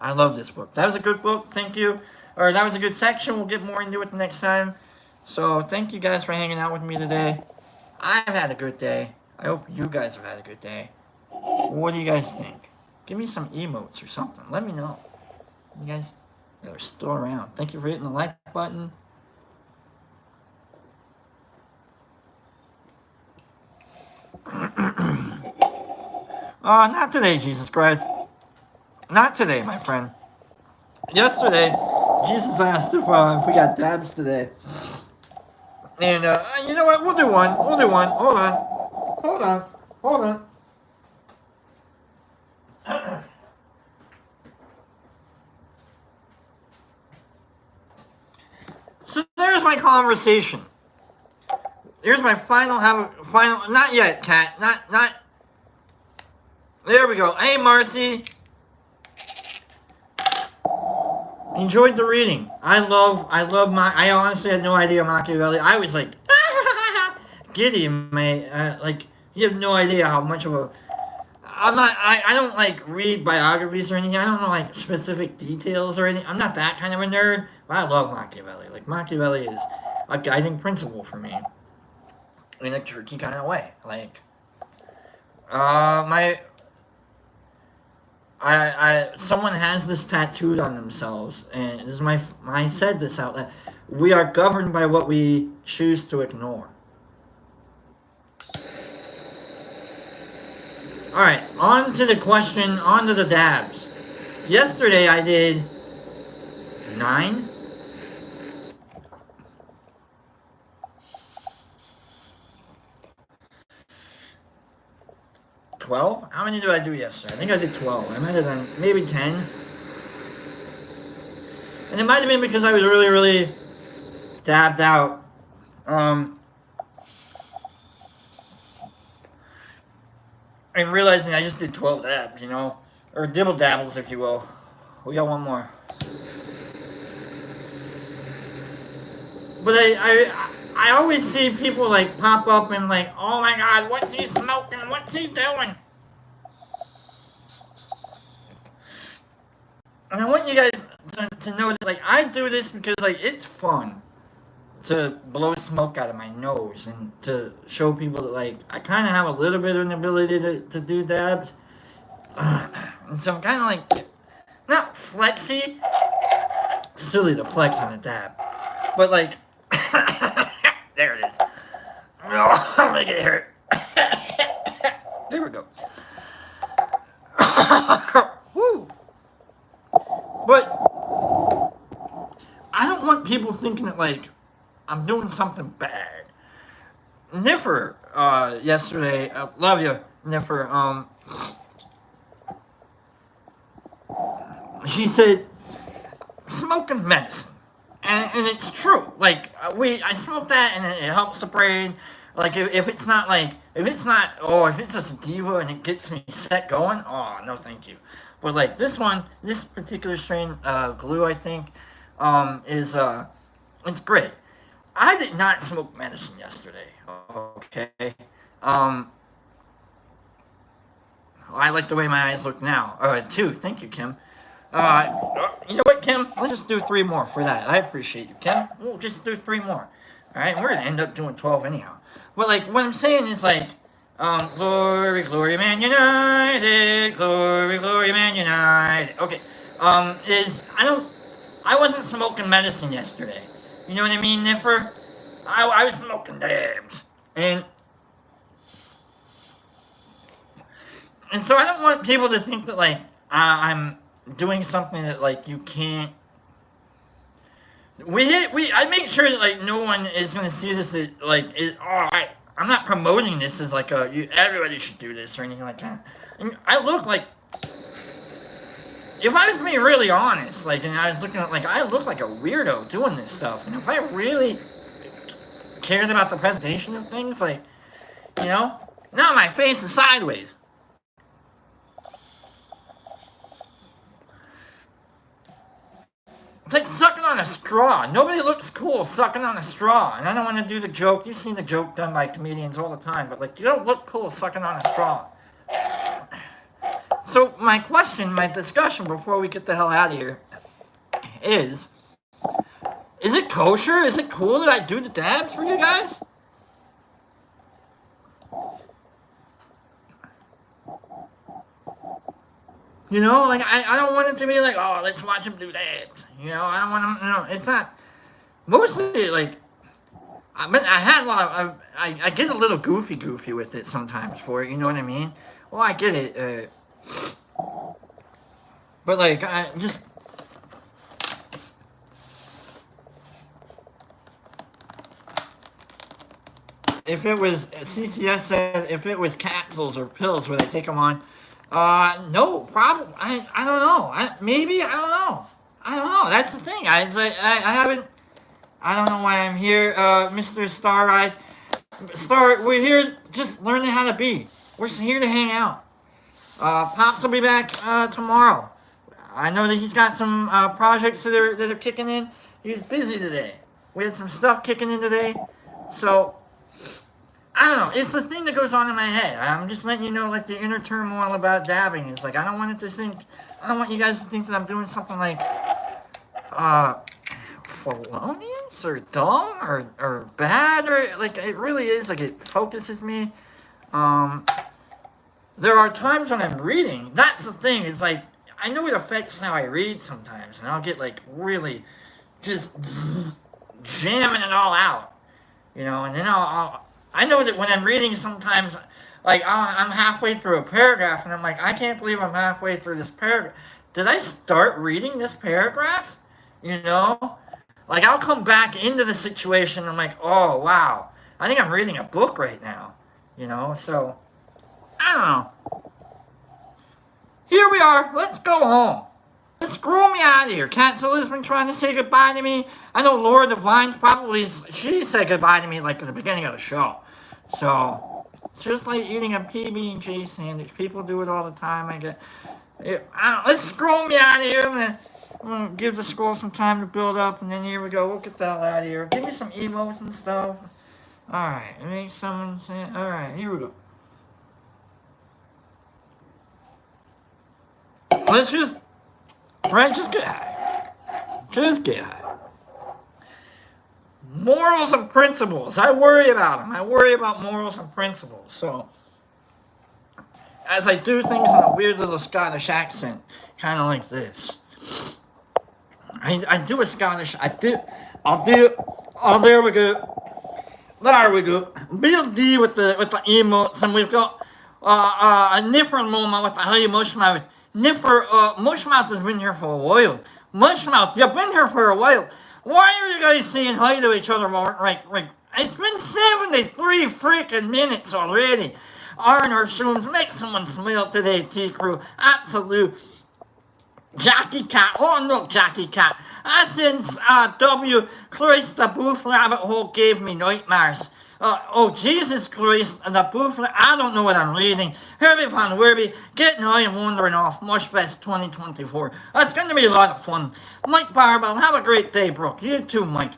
I love this book. That was a good book. Thank you. Or that was a good section. We'll get more into it the next time. So, thank you guys for hanging out with me today. I've had a good day. I hope you guys have had a good day. What do you guys think? Give me some emotes or something. Let me know. You guys that are still around. Thank you for hitting the like button. Not today, Jesus Christ. Not today, my friend. Yesterday, Jesus asked if we got dabs today. And, you know what? We'll do one. Hold on. So there's my conversation. Here's my final, not yet, Kat. Not. There we go. Hey, Marcy. Enjoyed the reading. I honestly had no idea Machiavelli. I was like, giddy, mate. Like, you have no idea how much of a... I don't, like, read biographies or anything. I don't know, like, specific details or anything. I'm not that kind of a nerd, but I love Machiavelli. Like, Machiavelli is a guiding principle for me. In a tricky kind of way. Like, someone has this tattooed on themselves, and this is I said this out loud. We are governed by what we choose to ignore. Alright, on to the question, on to the dabs. Yesterday I did 9. 12? How many did I do yesterday? I think I did 12. I might have done maybe 10. And it might have been because I was really, really dabbed out. And realizing I just did 12 dabs, you know? Or dibble dabbles, if you will. We got one more. But I always see people like pop up and like, oh my god, what's he smoking? What's he doing? And I want you guys to know that, like, I do this because, like, it's fun to blow smoke out of my nose and to show people that, like, I kind of have a little bit of an ability to do dabs. And so I'm kind of like, not flexy, silly to flex on a dab, but like, there it is. Oh, I'm gonna get hurt. There we go. Woo. But I don't want people thinking that, like, I'm doing something bad. Niffer, yesterday, love you, Niffer, she said, smoking medicine. And it's true. Like, I smoke that and it helps the brain. Like, if it's not, if it's a sativa and it gets me set going, oh, no thank you. But, like, this particular strain, glue, I think, is, it's great. I did not smoke medicine yesterday, okay? I like the way my eyes look now. Too. Thank you, Kim. You know what, Kim? Let's just do 3 more for that. I appreciate you, Kim. We'll just do 3 more. Alright, we're gonna end up doing 12 anyhow. But, like, what I'm saying is, like, glory, glory, man united, glory, glory, man united. Okay, I wasn't smoking medicine yesterday. You know what I mean, Niffer? I was smoking dabs. And so I don't want people to think that, like, I'm doing something that, like, you can't. I make sure that, like, no one is gonna see this as, like, I'm not promoting this as, like, everybody should do this or anything like that. And I look like, if I was being really honest, like, and I was looking at, like, I look like a weirdo doing this stuff. And if I really cared about the presentation of things, like, you know, now my face is sideways. It's like sucking on a straw. Nobody looks cool sucking on a straw. And I don't want to do the joke. You've seen the joke done by comedians all the time. But, like, you don't look cool sucking on a straw. So, my question, my discussion before we get the hell out of here is it kosher? Is it cool that I do the dabs for you guys? You know, like, I don't want it to be like, oh, let's watch him do dabs. You know, I don't want him, you know, it's not, mostly, like, I had a lot of, I get a little goofy with it sometimes for it, you know what I mean? Well, I get it, but, like, I just, if it was, CCS said, if it was capsules or pills, would I take them on? No, probably. I don't know. Maybe, I don't know. I don't know. That's the thing. I haven't. I don't know why I'm here, Mr. Star Eyes. We're here just learning how to be. We're here to hang out. Pops will be back tomorrow. I know that he's got some projects that are kicking in. He's busy today. We had some stuff kicking in today, so. I don't know. It's a thing that goes on in my head. I'm just letting you know, like, the inner turmoil about dabbing. It's like, I don't want you guys to think that I'm doing something like, felonious or dumb or bad or, like, it really is, like, it focuses me. There are times when I'm reading. That's the thing. It's like, I know it affects how I read sometimes, and I'll get, like, really just jamming it all out, you know, and then I know that when I'm reading sometimes, like, I'm halfway through a paragraph, and I'm like, I can't believe I'm halfway through this paragraph. Did I start reading this paragraph? You know? Like, I'll come back into the situation, and I'm like, oh, wow. I think I'm reading a book right now. You know? So, I don't know. Here we are. Let's go home. Let's screw me out of here. Catzilla's been trying to say goodbye to me. I know Laura Devine's probably, she said goodbye to me like at the beginning of the show. So, it's just like eating a PB&J sandwich. People do it all the time. Let's screw me out of here. I'm gonna give the scroll some time to build up, and then here we go. We'll get the hell out of here. Give me some emotes and stuff. Alright, make someone say, alright, here we go. Let's just get high. Just get high. Morals and principles. I worry about them. I worry about morals and principles. So, as I do things in a weird little Scottish accent, kind of like this. I do a Scottish. Oh, there we go. There we go. BLD with the emotes, and we've got a Niffer moment with the high mushmouth. Niffer, Mushmouth has been here for a while. Mushmouth, you've been here for a while. Why are you guys saying hi to each other more? Right. It's been 73 freaking minutes already. Arner Shooms, make someone smile today, T-Crew. Absolute. Jackie Cat. Oh, no, Jackie Cat. Since W. Christ, the booth rabbit hole gave me nightmares. Oh, Jesus Christ, the booth, I don't know what I'm reading. Herbie Van Werby, getting high and wandering off, Mushfest 2024. It's going to be a lot of fun. Mike Barbell, have a great day, Brooke. You too, Mike.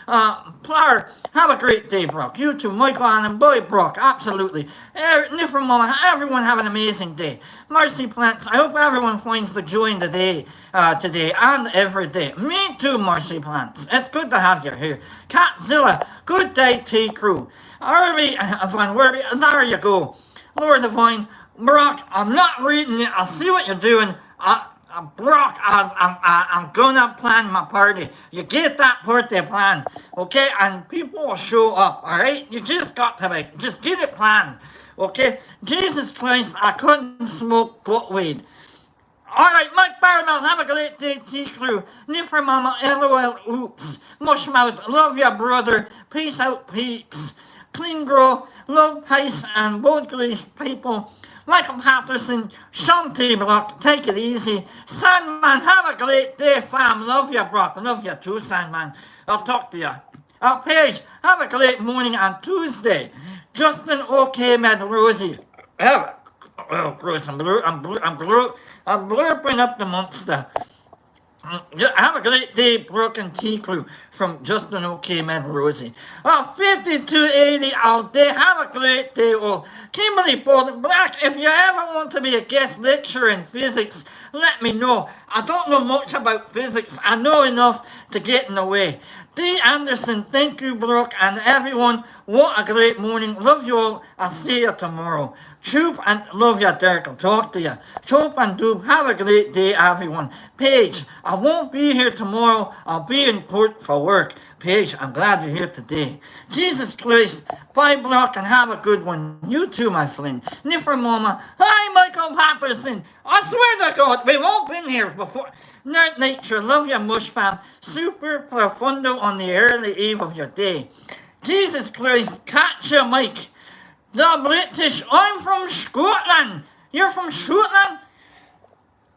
Plower, have a great day, Brooke. You too, Michael and boy, Brooke, absolutely. Niffer Mama, everyone have an amazing day. Marcy Plants, I hope everyone finds the joy in the day, today and every day. Me too, Marcy Plants. It's good to have you here. Catzilla, good day, T-Crew. Herbie Van Werby, there you go. Lord Divine, Brock, I'm not reading it. I see what you're doing. Brock, I'm gonna plan my party. You get that birthday plan, okay? And people will show up, alright? You just got to just get it planned, okay? Jesus Christ, I couldn't smoke buttweed. Alright, Mike Barnell, have a great day, T-Crew. Niffer Mama, LOL, oops. Mushmouth, love ya, brother. Peace out, peeps. Clean Grow, love, peace, and both grease, people. Michael Patterson, Shanti Brock, take it easy. Sandman, have a great day, fam. Love you, Brock. Love you too, Sandman. I'll talk to you. Paige, have a great morning on Tuesday. Justin, okay, Med Rosie. Oh, gross. I'm blurping up the monster. Have a great day, Broken Tea Crew from Justin OK Med Rosie. 5280 all day. Have a great day, all. Kimberly Bolden Black, if you ever want to be a guest lecturer in physics, let me know. I don't know much about physics. I know enough to get in the way. D. Anderson, thank you, Brooke, and everyone. What a great morning. Love you all. I'll see you tomorrow. Choop and love you, Derek. I'll talk to you. Choop and Doob, have a great day, everyone. Paige, I won't be here tomorrow. I'll be in court for work. Paige, I'm glad you're here today. Jesus Christ, bye, Brock, and have a good one. You too, my friend. Niffer Mama, hi, Michael Patterson. I swear to God, we've all been here before. Nerd Nature, love you, Mush Fam. Super profundo on the early eve of your day. Jesus Christ, catch your mic. The British, I'm from Scotland. You're from Scotland?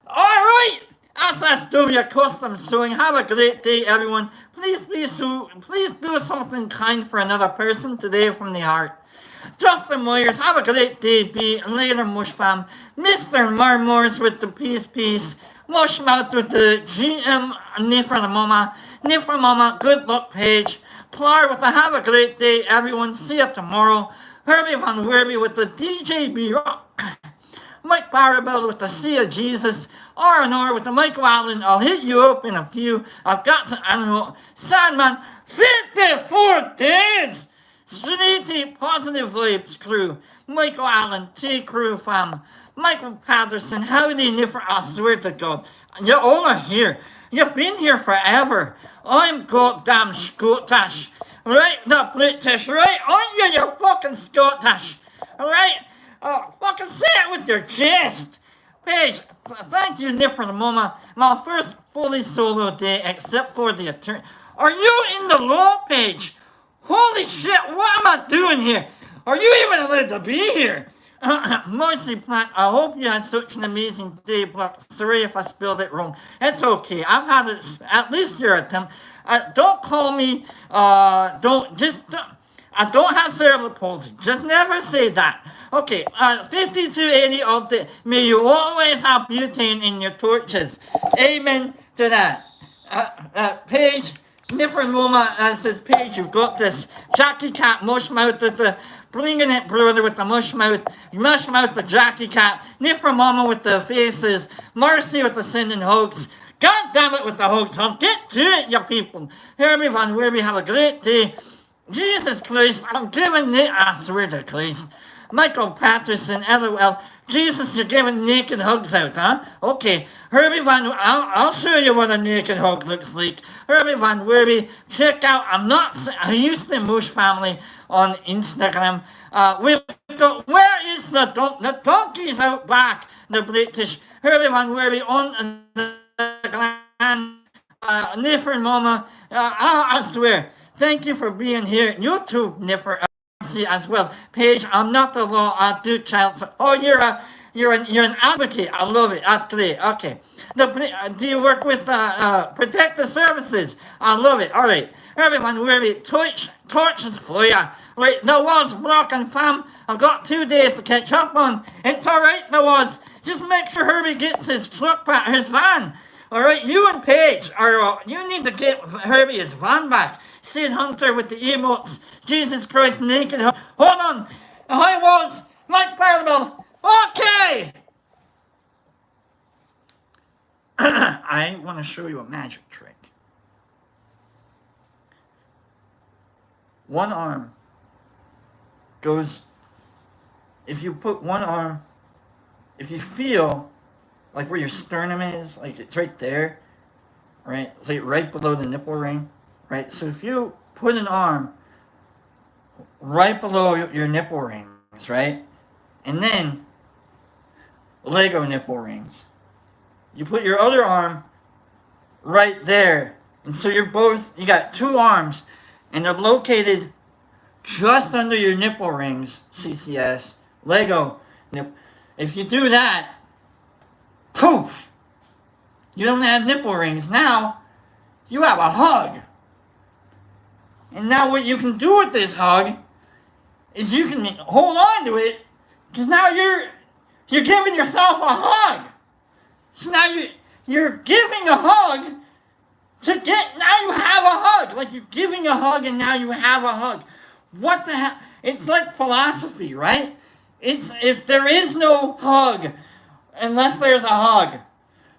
Alright. SSW Custom Sewing. Have a great day, everyone. Please do something kind for another person today from the heart. Justin Myers, have a great day, B. Later, Mush Fam. Mr. Marmores with the peace. Mushmouth with the GM Niffer Mama, good luck, Paige. Plar with the have a great day, everyone. See you tomorrow. Herbie Van Werby with the DJB Rock. Mike Parabell with the Sea of Jesus. R&R with the Michael Allen. I'll hit you up in a few. I've got some animal. Sandman, 54 days. Trinity Positive Vibes Crew. Michael Allen, T Crew Fam. Michael Patterson, howdy Niffer, I swear to God. You all are here. You've been here forever. I'm goddamn Scottish. Right, the British, right? Aren't you? You're fucking Scottish. Alright? Fucking say it with your chest. Paige, thank you, Niffer Mama. My first fully solo day, except for the attorney. Are you in the law, Paige? Holy shit, what am I doing here? Are you even allowed to be here? Mercy Plant, I hope you had such an amazing day, but sorry if I spelled it wrong. It's okay. I've had it, at least your attempt. Don't call me, I don't have cerebral palsy. Just never say that. Okay, 5280 all day. May you always have butane in your torches. Amen to that. Paige, different moment, says Paige, you've got this. Jackie Cat Mushmouth with the bringing it, brother, with the mushmouth the Jackie Cat, Niffer Mama with the faces, Marcy with the sending hugs, God damn it with the hugs, I'll get to it, you people. Herbie Van Werby, have a great day. Jesus Christ, I'm giving it, I swear to Christ. Michael Patterson, LOL, Jesus, you're giving naked hugs out, huh? Okay, Herbie Van, I'll show you what a naked hug looks like. Herbie Van Werby, check out, I used the Mush family on Instagram. We've got, where is the donkey's out back, the British. Herbie Van Werby on the Grand, Niffer Mama, I swear, thank you for being here. You too, Niffer, as well. Paige, I'm not the law, I do child support. Oh, you're an advocate, I love it, that's great, okay. Do you work with Protect the Services? I love it, alright. Herbie Van Werby, torches for ya. Right, there was Broken Fam. I've got 2 days to catch up on. It's alright, there was. Just make sure Herbie gets his truck back, his van. Alright, you and Paige, you need to get Herbie his van back. Sid Hunter with the emotes. Jesus Christ, naked. Hold on. I was Mike Parable. Okay. I want to show you a magic trick. One arm goes, if you put one arm, if you feel like where your sternum is, like it's right there, right? It's like right below the nipple ring, right? So if you put an arm right below your nipple rings, right? And then Lego nipple rings. You put your other arm right there. And so you got two arms, and they're located just under your nipple rings, CCS, Lego nipple. If you do that, poof! You don't have nipple rings. Now, you have a hug. And now what you can do with this hug is you can hold on to it, because now you're giving yourself a hug. So now you're giving a hug now you have a hug. Like, you're giving a hug and now you have a hug. What the hell? It's like philosophy, right? If there is no hug unless there's a hug,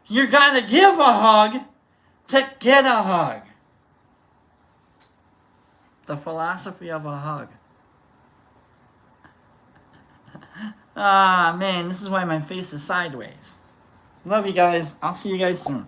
you gotta give a hug to get a hug. The philosophy of a hug. Ah, man, this is why my face is sideways. Love you guys. I'll see you guys soon.